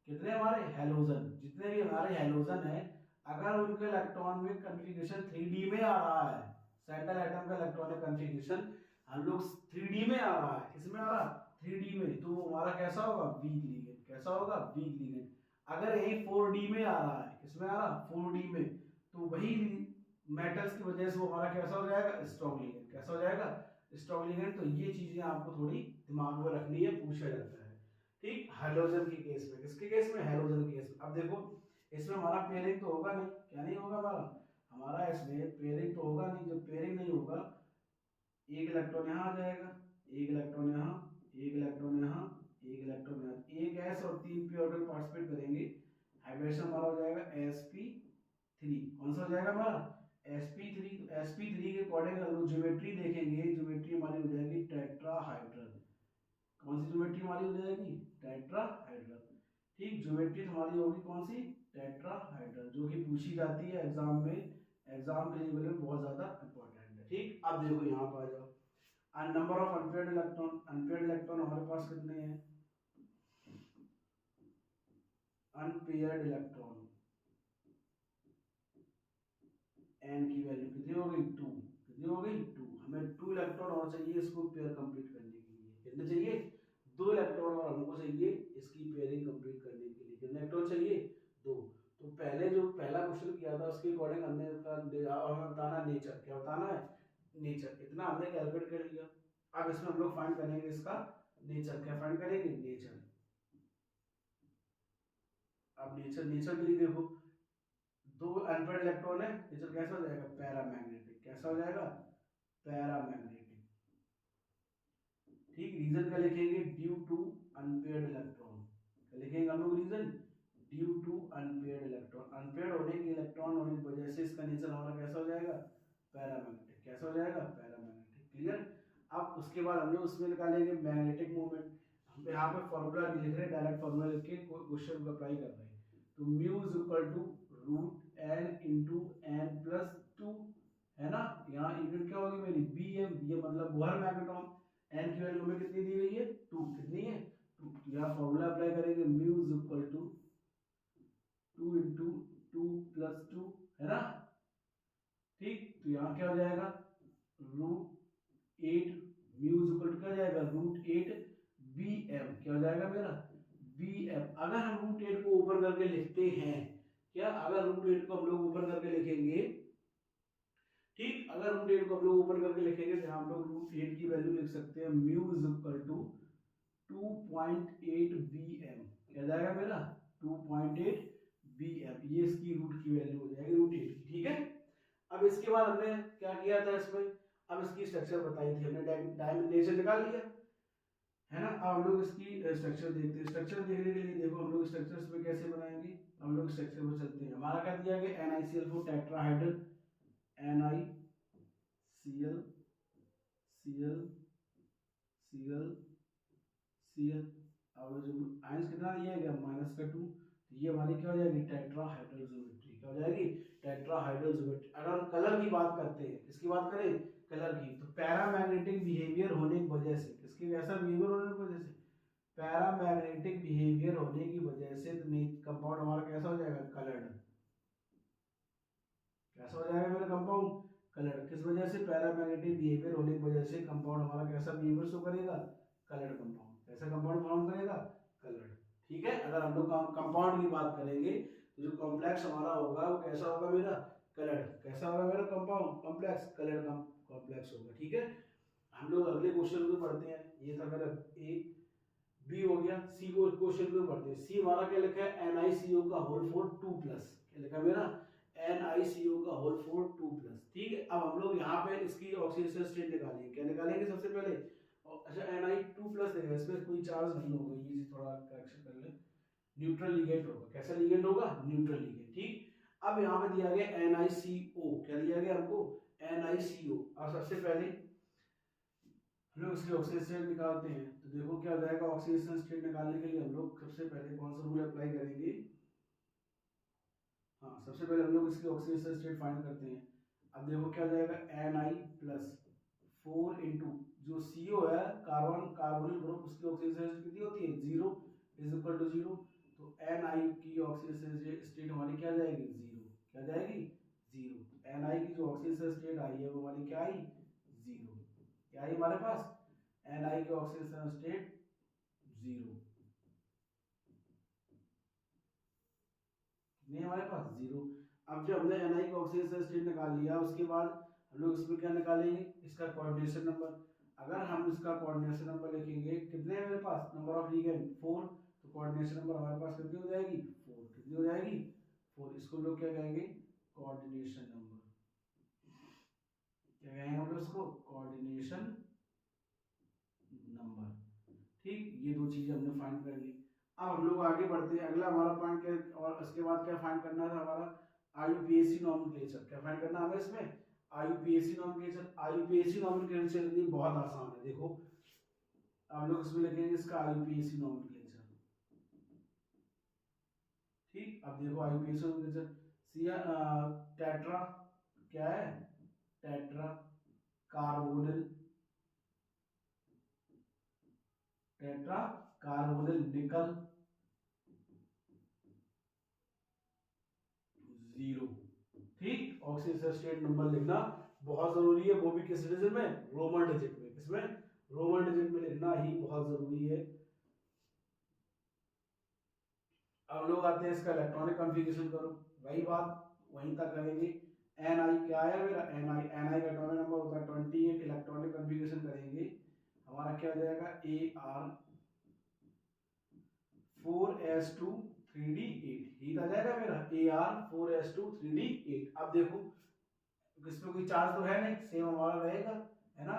A: कितने हमारे हेलोजन, जितने भी हमारे हेलोजन है, अगर उनके इलेक्ट्रॉन में कन्फिग्रेशन 3D में आ रहा है, सेंट्रल एटम का इलेक्ट्रॉनिक कन्फिग्रेशन हम लोग 3D में आ रहा है, किसमें आ रहा है 3D में, तो वो हमारा कैसा होगा वीक लिगेंड। कैसा होगा वीक लिगेंड। अगर यही 4D में आ रहा है, किसमें आ रहा 4D में, तो वही मेटल्स की वजह से वो हमारा कैसा हो जाएगा स्ट्रॉन्ग लिगेंड। कैसा हो जाएगा स्ट्रॉन्ग लिगेंड। तो ये चीजें आपको थोड़ी दिमाग में रखनी है, पूछा जाता है। ठीक, हेलोजन के केस में, किसके केस में हेलोजन के केस में। अब देखो इसमें हमारा पेयरिंग तो होगा नहीं, क्या नहीं होगा हमारा इसमें पेयरिंग तो होगा नहीं। जब पेयरिंग नहीं होगा, एक इलेक्ट्रॉन यहाँ आ जाएगा, एक इलेक्ट्रॉन यहाँ, एक इलेक्ट्रॉन यहाँ, एक इलेक्ट्रॉन यहाँ, एक एस और 3 पी ऑर्बिटल पार्टिसिपेट करेंगे, हाइब्रिडेशन हमारा हो जाएगा sp3। कौन सा हो जाएगा हमारा sp3। sp3 के अकॉर्डिंग अगर ज्योमेट्री देखेंगे, ज्योमेट्री हमारी हो जाएगी टेट्राहाइड्रल। कौन सी ज्योमेट्री हमारी हो जाएगी टेट्राहाइड्रल। ठीक, ज्योमेट्री हमारी होगी कौन सी टेट्राहाइड्रल, जो कि पूछी जाती है एग्जाम में, एग्जाम के लेवल में बहुत ज्यादा इंपॉर्टेंट है। ठीक, अब देखो यहाँ पर आ जाओ, number of unpaired electron. Unpaired electron हमारे पास कितने हैं, अनपेयर्ड इलेक्ट्रॉन एन की वैल्यू कितनी हो गई 2। कितनी हो गई 2। हमें 2 इलेक्ट्रॉन और चाहिए इसको पेयर कंप्लीट करने के लिए। कितने चाहिए 2 इलेक्ट्रॉन और हमको चाहिए इसकी पेयरिंग कंप्लीट करने के लिए। कितने इलेक्ट्रॉन चाहिए 2। तो पहले जो पहला क्वेश्चन किया था उसके अकॉर्डिंग हमने हमें बताना नेचर। क्या बताना है नेचर। इतना हमने कैलकुलेट कर लिया। अब इसमें हम लोग फाइंड करेंगे इसका नेचर। क्या फाइंड करेंगे नेचर। अब नेचर, नेचर के लिए देखो 2 अनपेयर्ड इलेक्ट्रॉन है, नेचर कैसा हो जाएगा पैरामैग्नेटिक। कैसा हो जाएगा पैरामैग्नेटिक। ठीक, रीजन क्या लिखेंगे ड्यू टू अनपेयर्ड इलेक्ट्रॉन। क्या लिखेंगे हम लोग reason due to unpaired electron. Unpaired होने की इलेक्ट्रॉन होने की वजह से इसका नेचर हमारा कैसा हो जाएगा पैरामैग्नेटिक। कैसा हो जाएगा पैरामैग्नेटिक। क्लियर। अब उसके बाद हम लोग उसमें निकालेंगे मैग्नेटिक मोमेंट। हम यहाँ पे फॉर्मूला नहीं लिख रहे, डायरेक्ट फॉर्मूला लिख के क्वेश्चन को अप्लाई कर रहे हैं। तो mu is equal to root n into n plus 2, है ना। यहाँ यूनिट क्या होगी मेरी बी एम। बी एम मतलब बोहर मैग्नेट्रॉन। एन की वैल्यू हमें कितनी दी गई है 2। कितनी है 2। यहाँ फॉर्मूला अप्लाई करेंगे mu is equal to 2 into 2 plus 2, है ना। ठीक, तो यहाँ क्या हो जाएगा root 8 mu is equal to क्या हो जाएगा रूट 8 बी एम। क्या हो जाएगा मेरा बी एम। अगर हम रूट 8 को ऊपर करके लिखते हैं, क्या अगर रूट 8 को हम लोग ऊपर करके लिखेंगे, ठीक, अगर रूट 8 को हम लोग ऊपर करके लिखेंगे तो हम लोग रूट 8 की वैल्यू लिख सकते हैं mu is equal to 2.8 bm। क्या जाएगा मेरा 2.8 bm। ये इसकी रूट की वैल्यू हो जाएगी रूट 8 की। ठीक है। अब इसके बाद हमने क्या किया था इसमें, अब इसकी स्ट्रक्चर बताई थी हमने, डायमेंशन निकाल लिया, है ना। अब हम लोग इसकी स्ट्रक्चर देखते हैं। स्ट्रक्चर देखने के लिए देखो हम लोग स्ट्रक्चर्स में कैसे बनाएंगे। हम लोग स्ट्रक्चर में चलते हैं। हमारा क्या दिया गया NiCl4 tetrahedral, NiCl Cl Cl Cl। अब जो आयंस कितना दिया गया -2, तो ये हमारी क्या हो जाएगी टेट्राहाइड्रल ज्योमेट्री। क्या हो जाएगी टेट्राहाइड्रल ज्योमेट्री। अगर हम कलर की बात करते हैं, किसकी बात करें कलर की, तो पैरामैग्नेटिक बिहेवियर होने की वजह से, किसके कैसा बिहेवियर होने की वजह से पैरामैग्नेटिक बिहेवियर होने की वजह से कंपाउंड हमारा कैसा हो जाएगा कलर्ड। कैसा हो जाएगा मेरा कंपाउंड कलर्ड। किस वजह से पैरामैग्नेटिक बिहेवियर होने की वजह से कंपाउंड हमारा कैसा बिहेवियर शो करेगा कलर्ड कंपाउंड। कैसा कंपाउंड फॉर्म करेगा कलर्ड। ठीक है। अगर हम लोग कंपाउंड की बात करेंगे तो जो कॉम्प्लेक्स हमारा होगा वो कैसा होगा मेरा कलर्ड। कैसा होगा मेरा कंपाउंड कॉम्प्लेक्स कलर्ड कॉम्प्लेक्स होगा। ठीक है। हम लोग अगले क्वेश्चन को पढ़ते हैं। ये था मेरा ए बी हो गया। सी को क्वेश्चन को पढ़ते हैं। सी हमारा क्या लिखा है NiCO का होल 4 2 प्लस। क्या लिखा है मेरा NiCO का होल 4 2 प्लस। ठीक है। अब हम लोग यहाँ पे इसकी ऑक्सीडेशन स्टेट निकालेंगे। क्या निकालेंगे सबसे पहले, अच्छा Ni2 प्लस देगा, इसमें कोई चार्ज नहीं होगा, ये थोड़ा करेक्शन कर ले। न्यूट्रल लिगेंड होगा। कैसा लिगेंड होगा न्यूट्रल लिगेंड। ठीक। अब यहाँ पे दिया गया NiCO। क्या दिया गया हमको NiCO। और सबसे पहले हम लोग इसकी ऑक्सीजन स्टेट निकालते हैं। तो देखो क्या हो जाएगा, ऑक्सीजन स्टेट निकालने के लिए हम लोग सबसे पहले कौन सा रूल अप्लाई करेंगे। हाँ, सबसे पहले हम लोग इसकी ऑक्सीजन स्टेट फाइंड करते हैं। अब देखो क्या हो जाएगा, Na प्लस 4 इंटू जो CO है कार्बन कार्बोनिल ग्रुप, उसकी ऑक्सीजन स्टेट कितनी होती है, 0 इज इक्वल टू 0। तो Na की ऑक्सीजन स्टेट हमारी क्या जाएगी, 0। क्या जाएगी, 0। Na की जो ऑक्सीजन स्टेट आई है वो हमारी क्या आई, 0। क्या आई हमारे पास, Na की ऑक्सीजन स्टेट 0। नहीं हमारे पास 0। अब जब हमने Na का ऑक्सीजन स्टेट निकाल लिया, उसके बाद हम लोग इसमें क्या निकालेंगे, इसका कोऑर्डिनेशन नंबर। अगर हम इसका कोऑर्डिनेशन नंबर लिखेंगे, कितने है मेरे पास, नंबर ऑफ लिगेंड 4, तो कोऑर्डिनेशन नंबर हमारे पास कितनी हो जाएगी, 4। कितनी हो जाएगी, 4। इसको लोग क्या कहेंगे, कोऑर्डिनेशन नंबर। क्या कहेंगे हम लोग इसको, कोऑर्डिनेशन नंबर। ठीक, ये दो चीजें हमने फाइंड कर ली। अब हम लोग आगे बढ़ते हैं, अगला हमारा पॉइंट क्या, और उसके बाद क्या फाइंड करना था हमारा, IUPAC नॉमेनक्लेचर। क्या फाइंड करना हमें इसमें, IUPAC नॉमेनक्लेचर। IUPAC नॉमेनक्लेचर बहुत आसान है, देखो हम लोग इसमें लिखेंगे इसका IUPAC नॉमेनक्लेचर। ठीक, अब देखो IUPAC नॉमेनक्लेचर, टेट्रा क्या है, टेट्रा कार्बोनिल, टेट्रा कार्बोनिल निकल 0। ठीक, ऑक्सीजन स्टेट नंबर लिखना बहुत जरूरी है, वो भी किस डिजिट में, रोमन डिजिट में। किसमें, रोमन डिजिट में लिखना ही बहुत जरूरी है। अब लोग आते हैं इसका इलेक्ट्रॉनिक कॉन्फ़िगरेशन करो, वही बात वहीं तक करेंगे। Ni क्या है मेरा, Ni का एटॉमिक नंबर होता है 28। इलेक्ट्रॉनिक कॉन्फ़िगरेशन करेंगे, हमारा क्या हो जाएगा, Ar4s2 3d8। ठीक आ जाएगा मेरा, Ar4s2 3d8। अब देखो इसमें कोई चार्ज तो है नहीं, सेम हमारा रहेगा, है ना।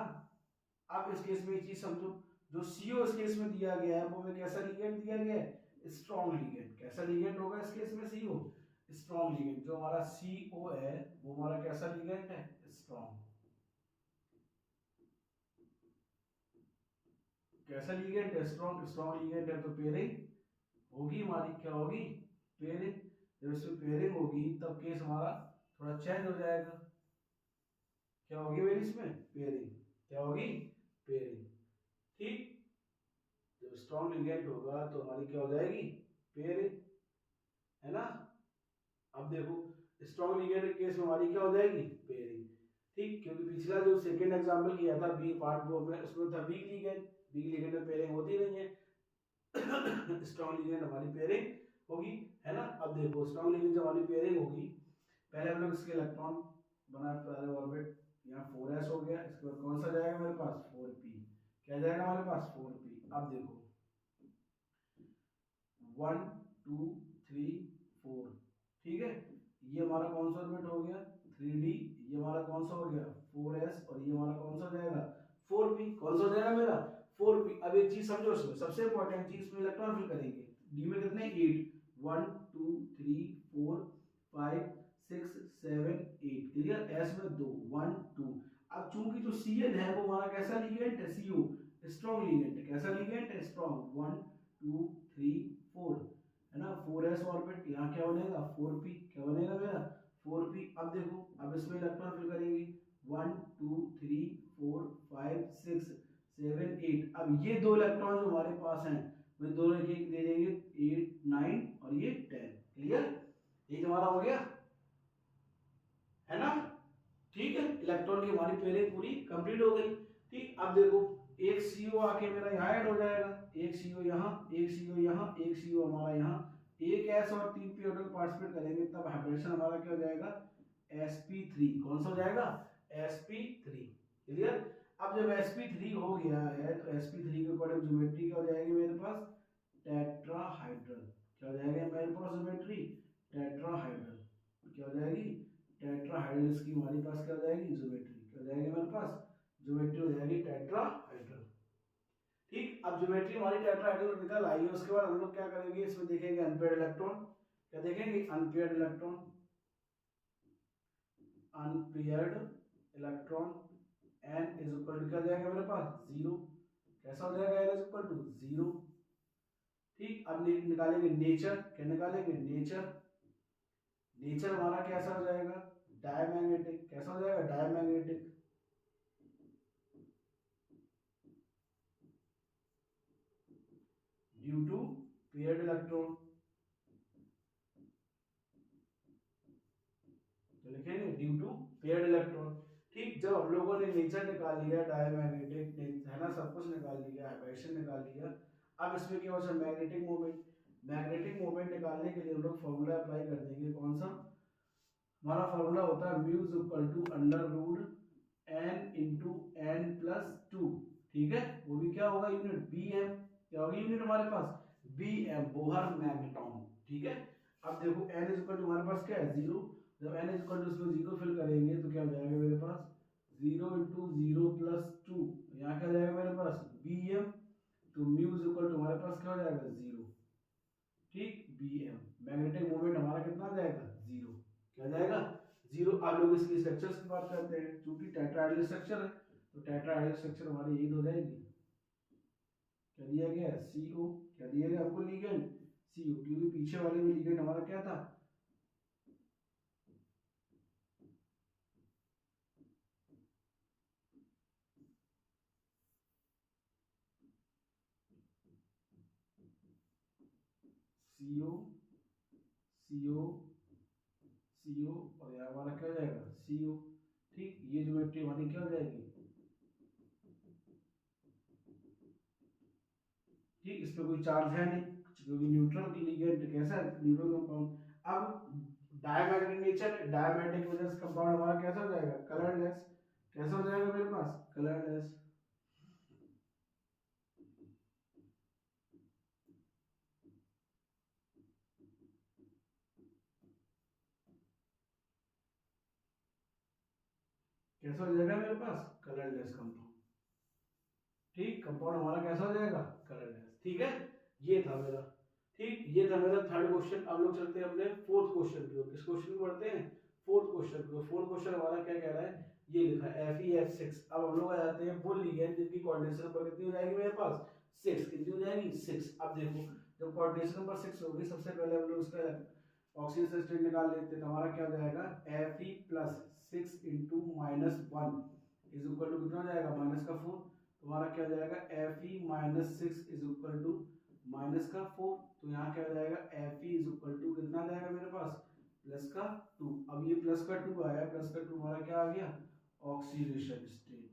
A: अब इस केस में एक चीज समझो, जो CO इस केस में दिया गया है वो में कैसा लिगेंड दिया गया है, स्ट्रॉन्ग लिगेंड। कैसा लिगेंड होगा इस केस में, CO स्ट्रॉन्ग लिगेंड। जो हमारा CO है वो हमारा कैसा लिगेंड है, स्ट्रॉन्ग। कैसा लिगेंड है, स्ट्रॉन्ग। स्ट्रॉन्ग लिगेंड है तो पेयरिंग होगी हमारी, क्या होगी, पेयरिंग। जब इसमें पेयरिंग होगी तब केस हमारा थोड़ा चेंज हो जाएगा। क्या होगी मेरी इसमें, पेयरिंग। क्या होगी, पेयरिंग। ठीक, जब स्ट्रॉन्ग लिगेंड होगा तो हमारी क्या हो जाएगी, पेयरिंग, है ना। अब देखो स्ट्रॉन्ग लिगेंड के केस में हमारी क्या हो जाएगी, पेयरिंग। ठीक, क्योंकि पिछला जो सेकंड एग्जांपल किया था बी पार्ट 2 में, उसमें था वीक लिगेंड। वीक लिगेंड में पेयरिंग होती नहीं है। स्ट्रॉन्ग लिगेंड हमारी पेयरिंग होगी, है ना। अब देखो स्ट्रॉन्ग लिगेंड जब हमारी पेयरिंग होगी, पहले हम लोग इसके इलेक्ट्रॉन बनाए पहले ऑर्बिट, यहाँ 4s हो गया, इसके बाद कौन सा जाएगा मेरे पास, 4p। क्या जाएगा हमारे पास, 4p। अब देखो 1 2 3 4, ठीक है। ये हमारा कौन सा ऑर्बिट हो गया, 3d। ये हमारा कौन सा हो गया, 4s। और ये हमारा कौन सा हो जाएगा, 4p। कौन सा हो जाएगा मेरा, 4p। अब एक चीज समझो, इसमें सबसे इंपॉर्टेंट चीज, इसमें इलेक्ट्रॉन फिल करेंगे। डी में कितने, 8। 1 2 3 4 5 6 7 8, क्लियर। एस में 2 1 2। अब चूंकि जो Cl है वो हमारा कैसा लिगेंड है, CO स्ट्रॉन्ग लिगेंड है। कैसा लिगेंड है, स्ट्रॉन्ग। 1 2 3 4, है ना। 4s ऑर्बिट, यहाँ क्या बनेगा, 4p। क्या बनेगा मेरा, 4p। अब देखो अब इसमें इलेक्ट्रॉन फिल करेंगे, 1 2 3 4 5 6 7 8। अब ये दो इलेक्ट्रॉन जो हमारे पास हैं, वे दोनों एक दे देंगे, 8 9 और ये 10, क्लियर। ये हमारा हो गया, है ना। ठीक है, इलेक्ट्रॉन की हमारी पेयरिंग पूरी कंप्लीट हो गई। ठीक, अब देखो एक CO आके मेरा यहाँ ऐड हो जाएगा, एक CO यहाँ, एक CO यहाँ, एक CO हमारा यहाँ। एक s और 3 p ऑर्बिटल पार्टिसिपेट करेंगे तब हाइब्रिडेशन हमारा क्या हो जाएगा, sp3। कौन सा हो जाएगा, sp3, क्लियर। अब जब sp3 हो गया है तो sp3 के अकॉर्डिंग ज्योमेट्री क्या हो जाएगी मेरे पास, टेट्राहाइड्रल। क्या हो जाएगा मेरे पास ज्योमेट्री, टेट्राहाइड्रल। क्या हो जाएगी, टेट्राहाइड्रल की हमारे पास क्या हो जाएगी, ज्योमेट्री। क्या हो जाएगी मेरे पास, ज्योमेट्री हो जाएगी टेट्राहाइड्रल। ठीक, अब ज्योमेट्री हमारी टेट्राहाइड्रल निकल आई है, उसके बाद हम लोग क्या करेंगे, इसमें देखेंगे अनपेयर्ड इलेक्ट्रॉन। क्या देखेंगे, unpaired electron, unpaired electron n is equal to क्या हो जाएगा मेरे पास 0। कैसा हो जाएगा एन इज इक्वल टू 0। ठीक, अब निकालेंगे नेचर। क्या निकालेंगे नेचर। नेचर हमारा कैसा हो जाएगा डायमैग्नेटिक। कैसा हो जाएगा diamagnetic. Due to paired electron. तो लिखेंगे ड्यू टू पेयर्ड इलेक्ट्रॉन। ठीक, जब हम लोगों ने नेचर निकाल लिया, डायमैग्नेटिक है ना, सब कुछ निकाल लिया, हाइब्रिडेशन निकाल लिया, अब इसमें क्या बचा मैग्नेटिक मोमेंट। मैग्नेटिक मोमेंट निकालने के लिए हम लोग फॉर्मूला अप्लाई कर देंगे। कौन सा हमारा फॉर्मूला होता है mu is equal to under root n into n plus two. ठीक है, वो भी क्या होगा यूनिट बी एम। क्या होगी यूनिट हमारे पास बी एम, बोहर मैग्नेटॉन। ठीक है, अब देखो एन इज इक्वल टू हमारे पास क्या है 0। जब एन इज इक्वल टू उसमें 0 फिल करेंगे तो क्या हो जाएगा मेरे पास 0 इंटू 0 प्लस 2। यहाँ क्या हो जाएगा मेरे पास बी एम। तो म्यू इज इक्वल टू हमारे पास क्या हो जाएगा 0। ठीक, बी एम मैग्नेटिक मोमेंट हमारा कितना आ जाएगा 0। क्या जाएगा 0। आप लोग इसकी स्ट्रक्चर्स की बात करते हैं, क्योंकि टेट्राहेड्रल स्ट्रक्चर है तो टेट्राहेड्रल स्ट्रक्चर हमारी यही हो जाएगी। क्या दिया गया है CO। क्या दिया गया आपको लिगेंड CO, क्योंकि पीछे वाले में लिगेंड हमारा क्या था CO CO CO और यहाँ हमारा क्या हो जाएगा CO। ठीक, ये ज्योमेट्री हमारी क्या हो जाएगी। ठीक, इस पे कोई चार्ज है नहीं क्योंकि न्यूट्रल लिगेंड कैसा है न्यूट्रल कंपाउंड। अब डायमैग्नेटिक नेचर, डायमैग्नेटिक वजह से कंपाउंड हमारा कैसा हो जाएगा कलरलेस। कैसा हो जाएगा मेरे पास कलरलेस। कैसा हो जाएगा मेरे पास कलरलेस कंपाउंड। ठीक, कंपाउंड हमारा कैसा हो जाएगा कलरलेस। ठीक है, ये था मेरा। ठीक, ये था मेरा थर्ड क्वेश्चन। अब लोग चलते हैं अपने फोर्थ क्वेश्चन की ओर। किस क्वेश्चन को पढ़ते हैं फोर्थ क्वेश्चन को। फोर्थ क्वेश्चन हमारा क्या कह रहा है, ये लिखा है FeF6। अब हम लोग आ जाते हैं वो लिगेंड जिनकी कोऑर्डिनेशन नंबर कितनी हो जाएगी मेरे पास 6। कितनी हो जाएगी 6। अब देखो जब कोऑर्डिनेशन नंबर 6 होगी सबसे पहले हम लोग उसका ऑक्सीजन स्टेट निकाल लेते हैं। तो हमारा क्या हो जाएगा Fe plus 6 into minus 1 is equal to कितना हो जाएगा माइनस का 4। तुम्हारा क्या हो जाएगा Fe minus 6 is equal to minus का 4। तो यहाँ क्या हो जाएगा Fe इज इक्वल टू कितना आ जाएगा मेरे पास प्लस का 2। अब ये प्लस का 2 आया, प्लस का 2 हमारा क्या आ गया ऑक्सीडेशन स्टेट,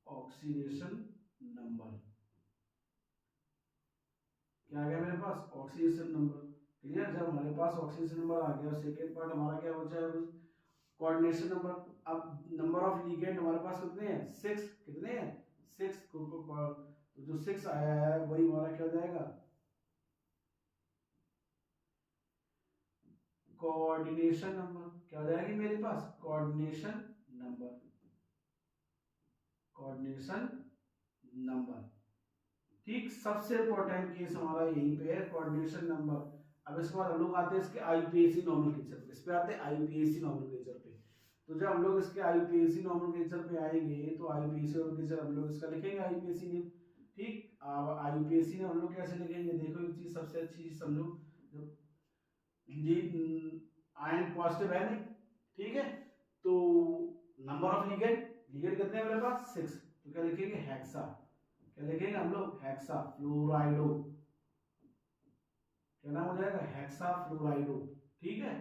A: ऑक्सीडेशन नंबर। क्या आ गया मेरे पास ऑक्सीडेशन नंबर। क्लियर, जब हमारे पास ऑक्सीडेशन नंबर आ गया सेकेंड पार्ट हमारा क्या बचा है कोऑर्डिनेशन नंबर। अब नंबर ऑफ लिगेंड हमारे पास कितने हैं 6। कितने हैं 6। तो जो 6 आया है वही हमारा क्या हो जाएगा कोऑर्डिनेशन नंबर। क्या हो जाएगी मेरे पास कोऑर्डिनेशन नंबर, कोऑर्डिनेशन नंबर। ठीक, सबसे इंपॉर्टेंट केस हमारा यहीं पे है कोऑर्डिनेशन नंबर। अब इसके बाद हम लोग आते हैं इसके आईपीएसी नोमेनक्लेचर पे। इस पे आते हैं आईपीएसी नोमेनक्लेचर पे। तो जब हम लोग इसके आईपीएसी नोमेनक्लेचर पे आएंगे तो आईपीएसी नोमेनक्लेचर हम लोग इसका लिखेंगे आईपीएसी नेम। ठीक, अब आईपीएसी ने हम लोग कैसे लिखेंगे देखो एक चीज सबसे अच्छी चीज समझो। जी आयन पॉजिटिव है नहीं, ठीक है, तो नंबर ऑफ लिगेंड, लिगेंड कितने हैं मेरे पास 6। तो क्या लिखेंगे हेक्सा। क्या लिखेंगे हम लोग हेक्सा फ्लोराइडो। क्या नाम हो जाएगा हेक्सा फ्लोराइडो। ठीक है,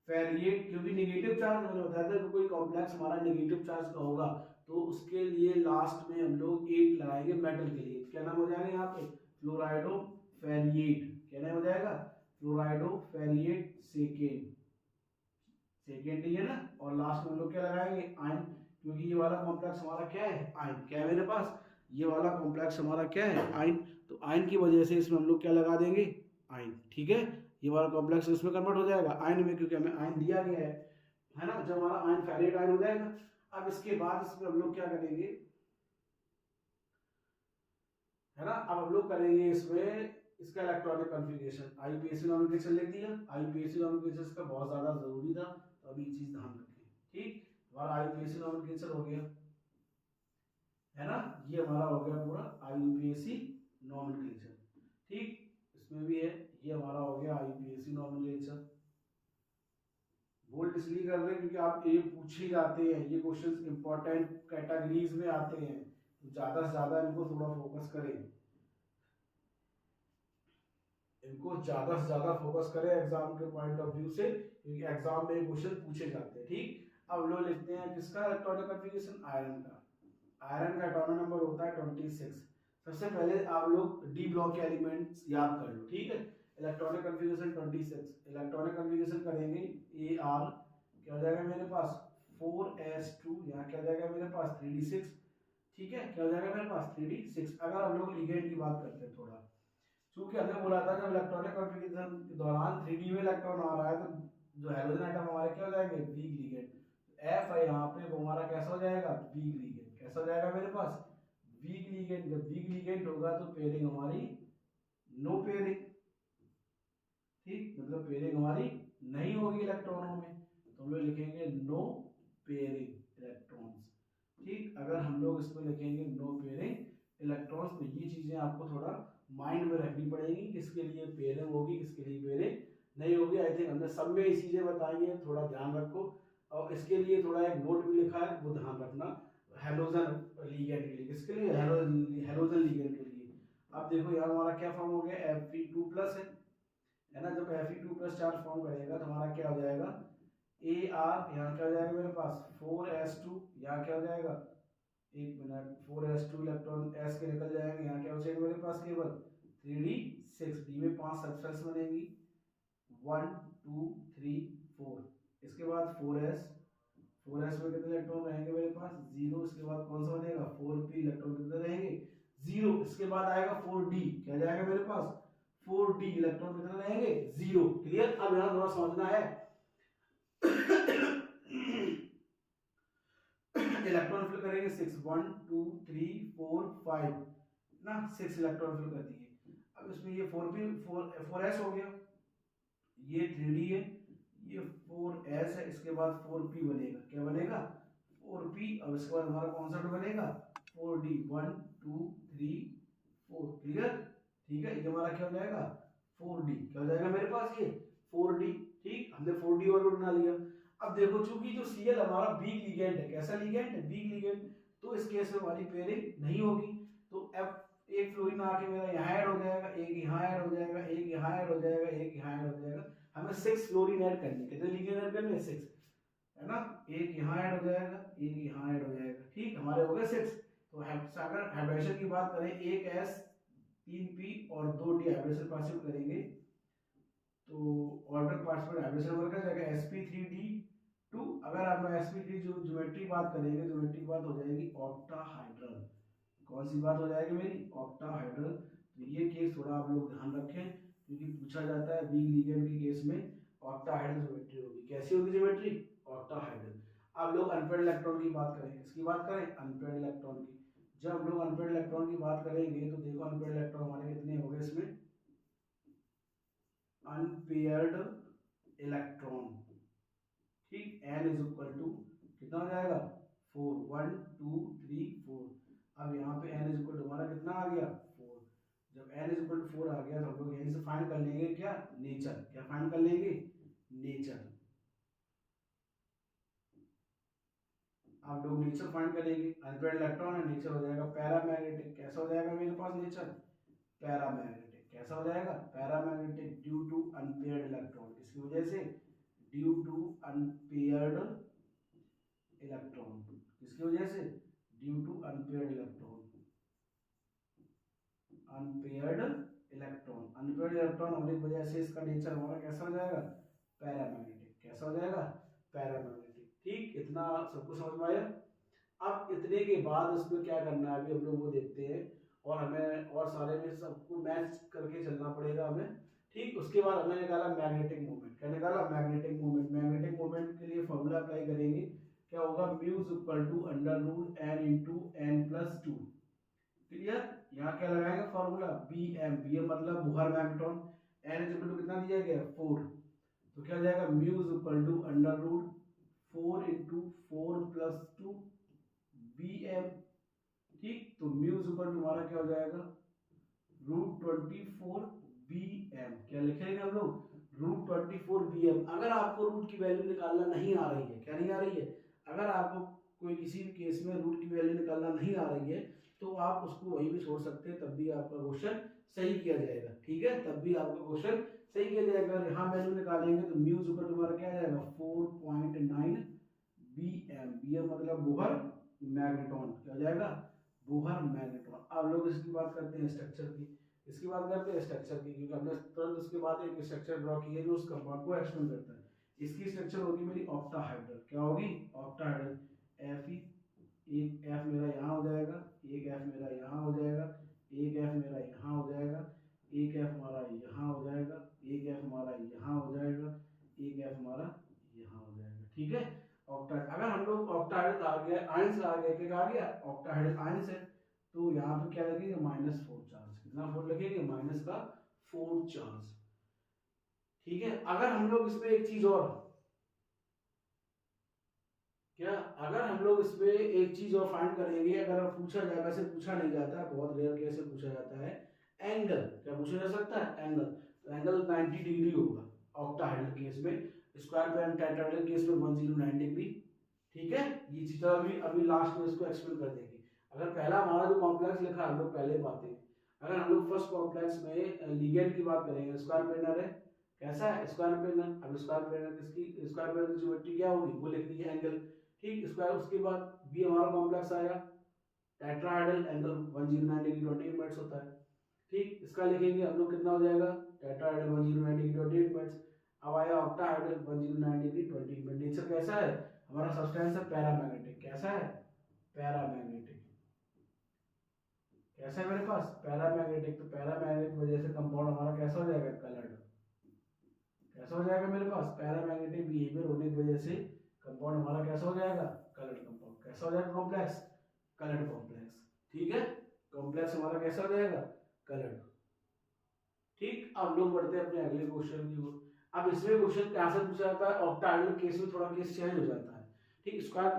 A: फेरिएट, क्योंकि नेगेटिव चार्ज मैंने बताया था कि कोई कॉम्प्लेक्स हमारा नेगेटिव चार्ज का होगा तो उसके लिए लास्ट में हम लोग 8 लगाएंगे मेटल के लिए। क्या नाम हो जाएगा यहाँ पे फ्लोराइडो फेरिएट। क्या नाम हो जाएगा फ्लोराइडो फेरिएट सेकेंड। सेकेंड ही है ना, और लास्ट में हम लोग क्या लगाएंगे आयन, क्योंकि ये वाला कॉम्प्लेक्स हमारा क्या है आयन। क्या है मेरे पास ये वाला कॉम्प्लेक्स हमारा क्या है आयन। तो आयन की वजह से इसमें हम लोग क्या लगा देंगे आयन। ठीक है, ये वाला कॉम्प्लेक्स इसमें कन्वर्ट हो जाएगा आयन में, क्योंकि हमें आयन दिया गया है ना। जब हमारा आयन फेरेट आयन हो जाएगा, अब इसके बाद इसमें हम लोग क्या करेंगे है ना, अब हम लोग करेंगे इसमें इसका इलेक्ट्रॉनिक कॉन्फ़िगरेशन। आईपीएसी नोमेनक्लेचर लिख दिया, आईपीएसी नोमेनक्लेचर का बहुत ज्यादा जरूरी था तो अभी चीज ध्यान रखें। ठीक, हमारा आईयूपीएसी नॉमेनक्लेचर हो गया, है ना। ये हमारा हो गया पूरा आईयूपीएसी नॉमेनक्लेचर। ठीक, इसमें भी है, ये हमारा हो गया आईयूपीएसी नॉमेनक्लेचर। बोल्ड इसलिए कर रहे हैं क्योंकि आप ये पूछे जाते हैं, ये क्वेश्चंस इंपॉर्टेंट कैटेगरीज में आते हैं, तो ज्यादा से ज्यादा इनको थोड़ा फोकस करें, इनको ज्यादा से ज्यादा फोकस करें एग्जाम के पॉइंट ऑफ व्यू से, क्योंकि एग्जाम में क्वेश्चन पूछे जाते हैं। ठीक, अब लोग लिखते हैं किसका इलेक्ट्रॉनिक कॉन्फ़िगरेशन, आयरन का। आयरन का एटॉमिक नंबर होता है 26। सबसे पहले आप लोग डी ब्लॉक के एलिमेंट्स याद कर लो, ठीक है। इलेक्ट्रॉनिक कॉन्फ़िगरेशन 26, इलेक्ट्रॉनिक कॉन्फ़िगरेशन करेंगे ए आर, क्या हो जाएगा मेरे पास 4s2, यहाँ क्या हो जाएगा मेरे पास 3d6, ठीक है, क्या हो जाएगा मेरे पास 3d6। अगर हम लोग लिगेंड की बात करते हैं थोड़ा, क्योंकि हमने बोला था जब इलेक्ट्रॉनिक कॉन्फ़िगरेशन के दौरान 3d में इलेक्ट्रॉन आ रहा है तो जो हाइड्रोजन आइटम हमारे क्या हो जाएंगे, वीक लिगेंड। एफ है यहाँ पे, वो हमारा कैसा हो जाएगा, वीक लिगेंड। कैसा हो जाएगा मेरे पास, वीक लिगेंड। जब वीक लिगेंड होगा तो पेयरिंग हमारी नो पेयरिंग, ठीक, मतलब पेयरिंग हमारी नहीं होगी इलेक्ट्रॉनों में, तो हम लोग लिखेंगे नो पेयरिंग इलेक्ट्रॉन्स। ठीक, अगर हम लोग इसमें लिखेंगे नो पेयरिंग इलेक्ट्रॉन्स, तो ये चीजें आपको थोड़ा माइंड में रखनी पड़ेगी, किसके लिए पेयरिंग होगी, किसके लिए पेयरिंग नहीं होगी। आई थिंक हमने सब में ये चीजें बताई हैं, थोड़ा ध्यान रखो। और इसके लिए थोड़ा एक नोट भी लिखा है, वो ध्यान रखना, हेलोजन लीगेंड के लिए। किसके लिए, हेलोजन लीगेंड के लिए। अब देखो यहाँ हमारा क्या फॉर्म हो गया, Fe2+ है ना। जब Fe2+ चार्ज फॉर्म करेगा तो हमारा क्या हो जाएगा, ए आर, यहाँ क्या हो जाएगा मेरे पास 4s2, यहाँ क्या हो जाएगा, एक मिनट, 4s2 इलेक्ट्रॉन एस के निकल जाएंगे, यहाँ क्या हो जाएगा मेरे पास केवल 3d6, डी में 5 सब्सटेंस बनेंगी, 1 2 3 4। इसके बाद 4s में कितने इलेक्ट्रॉन रहेंगे मेरे पास, 0। इसके बाद कौन सा बनेगा, 4p, इलेक्ट्रॉन कितने रहेंगे, 0। इसके बाद आएगा 4d, क्या जाएगा मेरे पास 4d, इलेक्ट्रॉन कितने रहेंगे, 0। क्लियर। अब यहाँ थोड़ा समझना है इलेक्ट्रॉन फिल करेंगे 6, 1 2 3 4 5 ना, 6 इलेक्ट्रॉन फिल कर दिए। अब इसमें ये 4s हो गया, ये 3d है, ये 4s है, इसके बाद 4p बनेगा, क्या बनेगा 4p। अब इसके बाद हमारा कौन सा बनेगा 4d, 1 2 3 4। क्लियर, ठीक है, ये हमारा क्या हो जाएगा 4d, क्या हो जाएगा मेरे पास ये 4d। ठीक, हमने 4d और बना लिया। अब देखो चूंकि जो Cl हमारा वीक लिगेंड है, कैसा लिगेंड है, वीक लिगेंड, तो इस केस में हमारी पेयरिंग नहीं होगी। तो अब एक फ्लोरीन आके मेरा यहाँ ऐड हो जाएगा, एक यहाँ ऐड हो जाएगा, एक यहाँ ऐड हो जाएगा, एक यहाँ ऐड हो जाएगा। हमें 6 फ्लोरीन ऐड करनी, कितने लिगेंड ऐड करने, 6, है ना। एक यहाँ ऐड हो जाएगा, एक यहाँ ऐड हो जाएगा, ठीक, हमारे हो गए 6। तो अगर हाइड्रेशन की बात करें, एक S 3p और 2d हाइड्रेशन पार्टिसिपेट करेंगे, तो ऑर्डर पार्टिसिपेट हाइड्रेशन नंबर क्या जाएगा sp3d2। अगर आप sp3 जो ज्योमेट्री बात करेंगे, ज्योमेट्री की बात हो जाएगी ऑक्टाहाइड्रल। कौन सी बात हो जाएगी मेरी, ऑक्टाहाइड्रल। तो ये केस थोड़ा आप लोग ध्यान रखें, क्योंकि पूछा जाता है वीक लिगेंड के केस में ऑक्टाहाइड्रल ज्योमेट्री होगी। कैसी होगी ज्योमेट्री, ऑक्टाहाइड्रल। अब लोग अनपेयर्ड इलेक्ट्रॉन की बात करें, किसकी बात करें, अनपेयर्ड इलेक्ट्रॉन की। जब हम लोग अनपेयर्ड इलेक्ट्रॉन की बात करेंगे तो देखो अनपेयर्ड इलेक्ट्रॉन हमारे कितने हो गए इसमें, अनपेयर्ड इलेक्ट्रॉन, ठीक, n इज इक्वल टू कितना हो जाएगा 4, 1 2 3 4। अब यहाँ पे n इज इक्वल टू हमारा कितना आ गया 4। जब n इज इक्वल टू 4 आ गया तो हम लोग यहीं से फाइंड कर लेंगे क्या, नेचर। क्या फाइंड कर लेंगे, नेचर। आप लोग नेचर फाइंड करेंगे, अनपेयर्ड इलेक्ट्रॉन है, नेचर हो जाएगा पैरामैग्नेटिक। कैसा हो जाएगा मेरे पास नेचर, पैरामैग्नेटिक। कैसा हो जाएगा, paramagnetic, due to unpaired electron. किसकी वजह से, ड्यू टू अनपेयर्ड इलेक्ट्रॉन। किसकी वजह से, due to unpaired electron, unpaired electron. Unpaired electron होने की वजह से इसका नेचर हमारा कैसा हो जाएगा, पैरामैग्नेटिक। कैसा हो जाएगा, पैरामैग्नेटिक। ठीक, इतना सबको समझ में आया। अब इतने के बाद उसमें क्या करना है, अभी हम लोग वो देखते हैं, और हमें और सारे में सबको मैच करके चलना पड़ेगा हमें। ठीक, उसके बाद हमने निकाला मैग्नेटिक मोमेंट। क्या निकाला, मैग्नेटिक मोमेंट। मैग्नेटिक मोमेंट के लिए फॉर्मूला अप्लाई करेंगे, क्या होगा, mu is equal to under root n into n+2। Clear, यहाँ क्या लगाएंगे फॉर्मूला, bm, bm मतलब Bohr magneton, n is equal to कितना दिया गया 4, तो क्या हो जाएगा mu is equal to under root 4 into 4+2 bm। ठीक, तो म्यूज ऊपर तुम्हारा क्या हो जाएगा √24 bm। क्या लिखेंगे हम लोग √24 bm। अगर आपको रूट की वैल्यू निकालना नहीं आ रही है, क्या नहीं आ रही है, अगर आपको कोई किसी भी केस में रूट की वैल्यू निकालना नहीं आ रही है तो आप उसको वहीं भी छोड़ सकते हैं, तब भी आपका क्वेश्चन सही किया जाएगा। ठीक है, तब भी आपका क्वेश्चन सही किया जाएगा। अगर यहाँ वैल्यू निकालेंगे तो म्यूज ऊपर तुम्हारा क्या आ जाएगा 4.9 bm। bm मतलब बोहर मैग्नेट्रॉन, क्या हो जाएगा बोहर मैग्नेट्रॉन। अब लोग इसकी बात करते हैं स्ट्रक्चर की, इसकी बात करते हैं स्ट्रक्चर की, क्योंकि हमने तुरंत उसके बाद एक स्ट्रक्चर ड्रॉ किया जो उस कंपाउंड को एक्सप्लेन करता है। इसकी स्ट्रक्चर होगी मेरी ऑक्टाहाइड्रल। क्या होगी ऑक्टाहाइड्रल। Fe, एक F मेरा यहाँ हो जाएगा, एक F मेरा यहाँ हो जाएगा, एक F मेरा यहाँ हो जाएगा, एक F हमारा यहाँ हो जाएगा, एक F हमारा यहाँ हो जाएगा, एक F हमारा यहाँ हो जाएगा। ठीक है, ऑक्टाहाइड्रल। अगर हम लोग ऑक्टाहाइड्रल आ गया आयंस आ गया, क्या आ गया ऑक्टाहाइड्रल आयंस है, तो यहाँ पे क्या लगेगा -4 चार्ज। कितना 4 लगेगा -4 चार्ज। ठीक है, अगर हम लोग इसमें एक चीज और, क्या अगर हम लोग इसमें एक चीज और फाइंड करेंगे, अगर पूछा जाए, वैसे पूछा नहीं जाता है, बहुत रेयर केस में पूछा जाता है, एंगल। क्या पूछा जा सकता है एंगल, तो एंगल 90 डिग्री होगा ऑक्टाहाइड्रल केस में, स्क्वायर पे एंड टेट्राहेड्रल केस में 109 डिग्री। ठीक है, ये चीज अभी लास्ट में इसको एक्सप्लेन कर देंगे। अगर पहला हमारा जो कॉम्प्लेक्स लिखा है हम लोग पहले बातें, अगर हम लोग फर्स्ट कॉम्प्लेक्स में लिगेंड की बात करेंगे, स्क्वायर पेनर है, कैसा है स्क्वायर पेनर। अब स्क्वायर पेनर किसकी, स्क्वायर पेनर की ज्योमेट्री क्या होगी वो लिख दी है एंगल। ठीक, स्क्वायर, उसके बाद बी हमारा कॉम्प्लेक्स आया टेट्राहेड्रल, एंगल 109 डिग्री 28 मिनट्स होता है। ठीक, इसका लिखेंगे हम लोग कितना हो जाएगा टेट्राहेड्रल 109 डिग्री 28 मिनट्स। अब आया ऑक्टाहाइड्रल 109 डिग्री 20 मिनट। नेचर कैसा है हमारा सब्सटेंस है पैरामैग्नेटिक। कैसा है पैरामैग्नेटिक, कैसा है मेरे पास पैरामैग्नेटिक। तो पैरामैग्नेटिक वजह से कंपाउंड हमारा कैसा हो जाएगा कलर्ड। कैसा हो जाएगा मेरे पास पैरामैग्नेटिक बिहेवियर होने की वजह से कंपाउंड हमारा कैसा हो जाएगा कलर्ड कंपाउंड। कैसा हो जाएगा कॉम्प्लेक्स कलर्ड कॉम्प्लेक्स। ठीक है, कॉम्प्लेक्स हमारा कैसा हो जाएगा कलर्ड। ठीक, अब लोग बढ़ते हैं अपने अगले क्वेश्चन की ओर। अब इसमें क्वेश्चन क्या से पूछा जाता है ऑक्टाहाइड्रल केस में थोड़ा केस चेंज हो जाता है। ठीक, स्क्वायर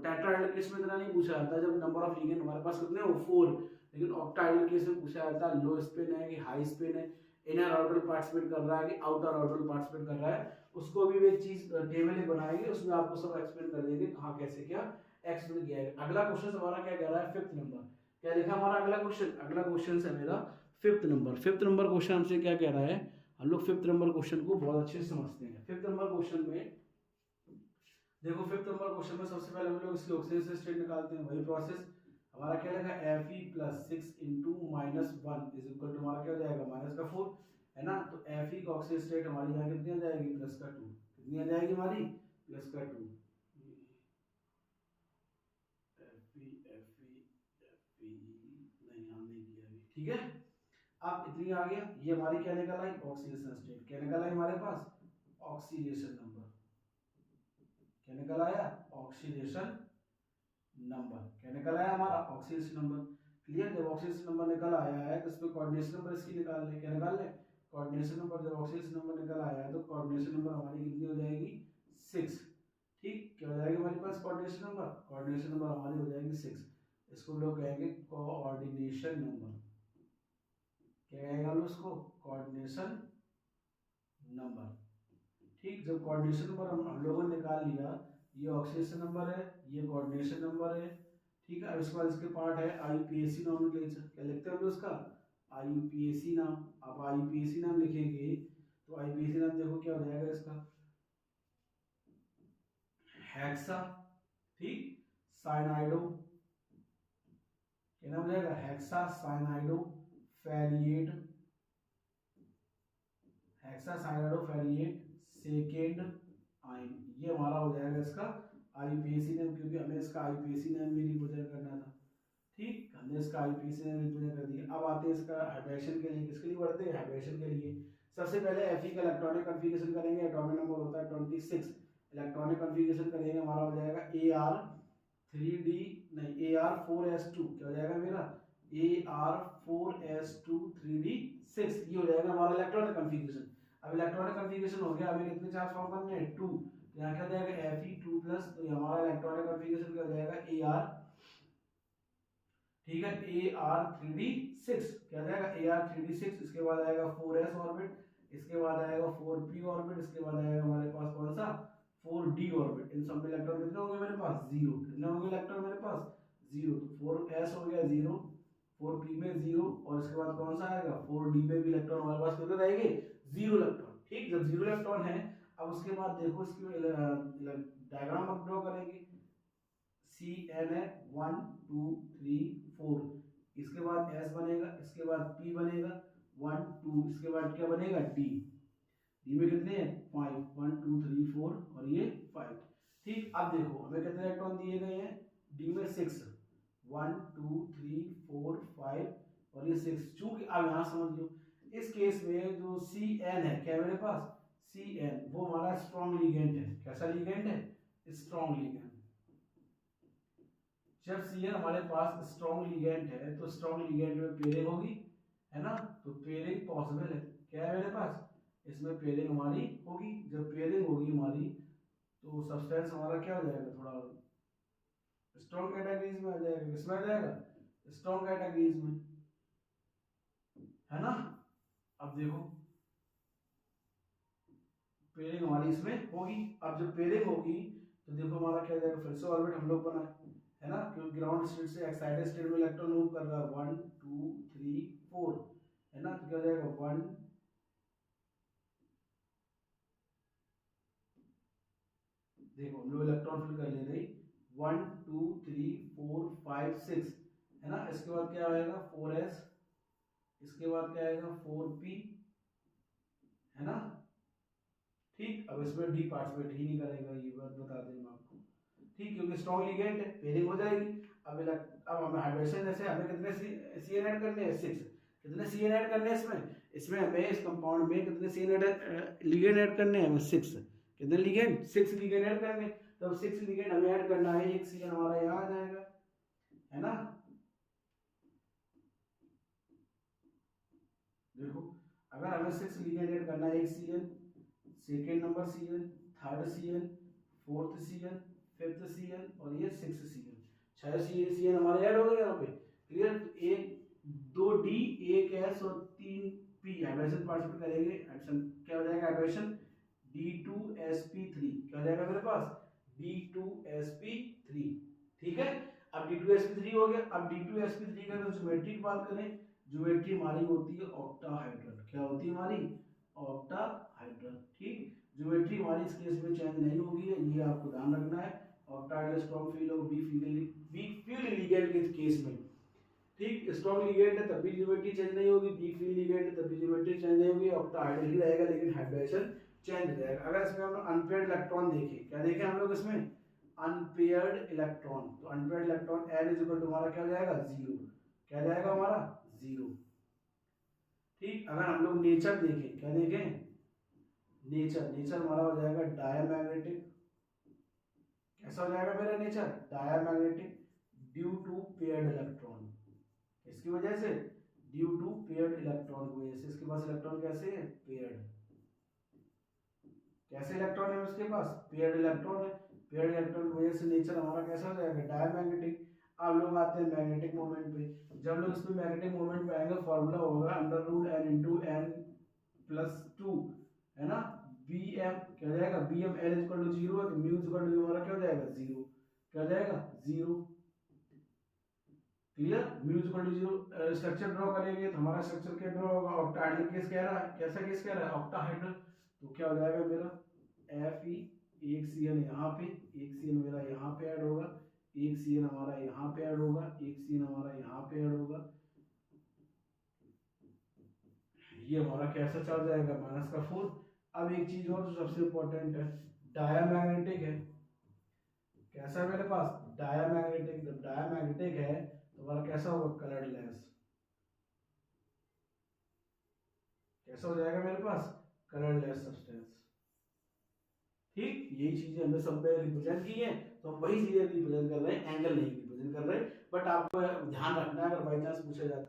A: टेट्राहेड्रल केस में इतना नहीं पूछा जाता, जब नंबर ऑफ लिगेंड हमारे पास कितने हो 4। लेकिन ऑक्टाहाइड्रल केस में पूछा जाता है लो स्पिन है कि हाई स्पिन है, इनर ऑर्बिटल पार्टिसिपेट कर रहा है कि आउटर ऑर्बिटल पार्टिसिपेट कर रहा है। उसको भी एक चीज टेबल बनाएंगे, उसमें आपको सब एक्सप्लेन कर देंगे कहाँ कैसे क्या एक्सप्लेन किया है। अगला क्वेश्चन हमारा क्या कह रहा है 5th नंबर। क्या लिखा हमारा अगला क्वेश्चन, अगला क्वेश्चन है मेरा 5th number. 5th number question हमसे क्या कह रहा है, हम लोग 5th नंबर क्वेश्चन को बहुत अच्छे से समझते हैं। 5th नंबर क्वेश्चन में देखो, 5th नंबर क्वेश्चन में सबसे पहले हम लोग इसकी ऑक्सीडेशन स्टेट निकालते हैं। वही प्रोसेस हमारा क्या लगा Fe + 6 × -1 = हमारा क्या हो जाएगा -4 है ना। तो Fe का ऑक्सीडेशन स्टेट हमारी यहाँ कितनी आ जाएगी +2। कितनी आ जाएगी हमारी +2। नहीं हम नहीं किया अभी। ठीक है, अब इतनी आ गया, ये हमारी क्या निकल आई ऑक्सीडेशन स्टेट। क्या निकल आई हमारे पास ऑक्सीडेशन नंबर। क्या निकल आया ऑक्सीडेशन नंबर। क्या निकल आया हमारा ऑक्सीडेशन नंबर। क्लियर, जब ऑक्सीडेशन नंबर निकल आया है तो इसमें कोऑर्डिनेशन नंबर इसकी निकाल लें। क्या निकाल लें कोऑर्डिनेशन नंबर। जब ऑक्सीडेशन नंबर निकल आया है तो कोऑर्डिनेशन नंबर हमारी कितनी हो जाएगी 6। ठीक, क्या हो जाएगी हमारे पास कोऑर्डिनेशन नंबर, कोऑर्डिनेशन नंबर हमारी हो जाएगी 6। इसको लोग कहेंगे कोऑर्डिनेशन नंबर। क्या कहेंगे हम उसको कोऑर्डिनेशन नंबर। ठीक, जब कोऑर्डिनेशन नंबर हम लोगों ने निकाल लिया, ये ऑक्सीडेशन नंबर है, ये कोऑर्डिनेशन नंबर है। ठीक है, अब इसके बाद इसके पार्ट है आईयूपीएसी नॉमेनक्लेचर। क्या लिखते हैं हम उसका आईयूपीएसी नाम। अब आईयूपीएसी नाम लिखेंगे तो आईयूपीएसी नाम देखो क्या हो जाएगा इसका हेक्सा। ठीक, साइनाइडो, क्या नाम हो जाएगा हेक्सा साइनाइडो फेरिएट, हेक्सा साइनाइडो फेरिएट सेकेंड आयन। ये हमारा हो जाएगा इसका आईयूपीएसी नेम, क्योंकि हमें इसका आईयूपीएसी नेम भी रिप्रेजेंट करना था। ठीक, हमने इसका आईयूपीएसी नेम रिप्रेजेंट कर दिया। अब आते हैं इसका हाइड्रेशन के लिए। किसके लिए बढ़ते हैं हाइड्रेशन के लिए। सबसे पहले Fe का इलेक्ट्रॉनिक कॉन्फ़िगरेशन करेंगे। एटॉमिक नंबर होता है 26। इलेक्ट्रॉनिक कॉन्फ़िगरेशन करेंगे, हमारा हो जाएगा Ar3d नहीं Ar4s2। क्या हो जाएगा मेरा Ar4s2 3d6। ये हो जाएगा हमारा इलेक्ट्रॉनिक कॉन्फ़िगरेशन। अब इलेक्ट्रॉनिक कॉन्फ़िगरेशन हो गया, हमें कितने चार्ज फॉर्म करने हैं 2। तो यहाँ क्या हो जाएगा Fe2+, तो ये हमारा इलेक्ट्रॉनिक कॉन्फ़िगरेशन क्या हो जाएगा AR, ठीक है, AR3D6 क्या हो जाएगा AR3D6। इसके बाद आएगा 4s ऑर्बिट, इसके बाद आएगा 4p ऑर्बिट, इसके बाद आएगा हमारे पास कौन सा 4d ऑर्बिट। इन सब में इलेक्ट्रॉन कितने होंगे मेरे पास 0, कितने होंगे इलेक्ट्रॉन मेरे पास 0, तो 4s हो गया 0, 4p में 0, और इसके बाद कौन सा आएगा 4d में भी इलेक्ट्रॉन हमारे पास कितने रहेंगे 0 इलेक्ट्रॉन। ठीक, जब 0 इलेक्ट्रॉन है, अब उसके बाद देखो इसकी डायग्राम आप ड्रॉ करेंगे। CN है 1 2 3 4, इसके बाद S बनेगा, इसके बाद P बनेगा 1 2, इसके बाद क्या बनेगा D, D में कितने हैं 5, 1 2 3 4 और ये 5। ठीक, अब देखो हमें कितने इलेक्ट्रॉन दिए गए हैं D में 6, 1 2 3 4 5 और ये 6। चूंकि अब यहाँ समझ लो इस केस में जो CN है, क्या है मेरे पास CN, वो हमारा स्ट्रॉन्ग लिगेंड है। कैसा लिगेंड है स्ट्रॉन्ग लिगेंड। जब Cn हमारे पास स्ट्रॉन्ग लिगेंड है तो स्ट्रॉन्ग लिगेंड में पेयरिंग होगी, है ना, तो पेयरिंग पॉसिबल है। क्या है मेरे पास इसमें पेयरिंग हमारी होगी। जब पेयरिंग होगी हमारी तो सब्सटेंस हमारा क्या हो जाएगा थोड़ा स्ट्रॉन्ग कैटेगरीज में आ जाएगा। किसमें आ जाएगा स्ट्रॉन्ग कैटेगरीज में, है ना। अब देखो पेयरिंग हमारी इसमें होगी। अब जब पेयरिंग होगी तो देखो हमारा क्या हो जाएगा, फिर से ऑर्बिट हम लोग बनाए, है ना, क्योंकि ग्राउंड स्टेट से एक्साइटेड स्टेट में इलेक्ट्रॉन मूव कर रहा है 1 2 3 4, है ना, तो क्या हो जाएगा 1, देखो हम लोग इलेक्ट्रॉन फिल कर ले रहे 1 2 3 4 5 6, है ना। इसके बाद क्या आएगा 4s, इसके बाद क्या आएगा 4p, है ना। ठीक, अब इसमें डी पार्टिसिपेट ही नहीं करेगा, ये बात बता दें आपको। ठीक, क्योंकि स्ट्रॉन्ग लिगेंड है, पेयरिंग हो जाएगी। अब हमें हाइड्रोजन जैसे हमें कितने CN ऐड करने हैं 6, कितने CN ऐड करने हैं इसमें हमें इस कंपाउंड में कितने CN ऐड लिगेंड ऐड करने हैं हमें 6, कितने लिगेंड 6 लिगेंड ऐड करने। तो 6 लिगेंड हमें ऐड करना है, एक CN हमारा यहाँ आ जाएगा, है ना। देखो अगर हमें 6 लिगेंड ऐड करना है, एक CN, second number CN, third CN, fourth CN, fifth CN और ये 6 CN, 6 CN हमारे ऐड हो गए यहाँ पे। क्लियर, एक 2 D, एक S और 3 P हाइड्रोजन पार्टिसिपेट करेंगे। एडिशन क्या हो जाएगा हाइड्रोजन D2sp3, क्या हो जाएगा मेरे पास D2sp3। ठीक है, अब D2sp3 हो गया। अब D2sp3 का ज्योमेट्री की बात करें, ज्योमेट्री हमारी होती है ऑक्टाहाइड्रल। क्या होती है हमारी ऑक्टाहाइड्रल। ठीक, ज्योमेट्री हमारी इस केस में चेंज नहीं होगी, ये आपको ध्यान रखना है। ऑक्टाहाइड्रल स्ट्रॉन्ग फील्ड और वीक फील्ड लिगेंड के केस में, ठीक, स्ट्रॉन्ग लिगेंड है तब भी ज्योमेट्री चेंज नहीं होगी, वीक फील्ड लिगेंड है तब भी ज्योमेट्री चेंज नहीं होगी, ऑक्टाहाइड्रल ही रहेगा लेकिन हाइड्रेशन चेंज हो जाएगा। अगर इसमें हम अनपेयर्ड इलेक्ट्रॉन देखें, क्या देखें हम लोग इसमें अनपेयर्ड इलेक्ट्रॉन, तो unpaired electron n is equal to हमारा क्या हो जाएगा 0, क्या जाएगा हमारा 0। ठीक, अगर हम लोग नेचर देखें, क्या देखें नेचर हमारा हो जाएगा डायमैग्नेटिक। कैसा हो जाएगा मेरा nature diamagnetic due to paired electron. इसकी वजह से ड्यू टू पेयर्ड इलेक्ट्रॉन की वजह से, इसके पास इलेक्ट्रॉन कैसे है पेयर्ड, कैसे इलेक्ट्रॉन है उसके पास पेयर्ड इलेक्ट्रॉन है। पेयर्ड इलेक्ट्रॉन की वजह से नेचर हमारा कैसा हो जाएगा डायमैग्नेटिक। अब लोग आते हैं मैग्नेटिक मोमेंट पे। जब लोग इसमें मैग्नेटिक मोमेंट पे आएंगे फॉर्मूला होगा √n × n+2, है ना। Bm क्या हो जाएगा Bm n = 0 है तो म्यू = हमारा क्या हो जाएगा 0, क्या हो जाएगा 0। Clear, mu = 0। स्ट्रक्चर ड्रॉ करेंगे तो हमारा स्ट्रक्चर क्या ड्रॉ होगा ऑक्टाहाइड्रल केस कह रहा है, कैसा केस कह रहा है ऑक्टाहाइड्रल। तो क्या हो जाएगा मेरा Fe, एक CN यहाँ पे, एक CN मेरा यहाँ पे ऐड होगा, एक CN हमारा यहाँ पे ऐड होगा, एक CN हमारा यहाँ पे ऐड होगा। ये हमारा कैसा चल जाएगा -4। अब एक चीज और जो सबसे इंपॉर्टेंट है, डायमैग्नेटिक है। कैसा है मेरे पास डायमैग्नेटिक, जब डायमैग्नेटिक है तो हमारा कैसा होगा कलरलेस। कैसा हो जाएगा मेरे पास कलरलेस सब्सटेंस। ठीक, यही चीजें हमने सब में रिप्रेजेंट की हैं, तो हम वही चीजें रिप्रेजेंट कर रहे हैं, एंगल नहीं रिप्रेजेंट कर रहे। बट आपको ध्यान रखना है अगर बाई चांस पूछा जाता है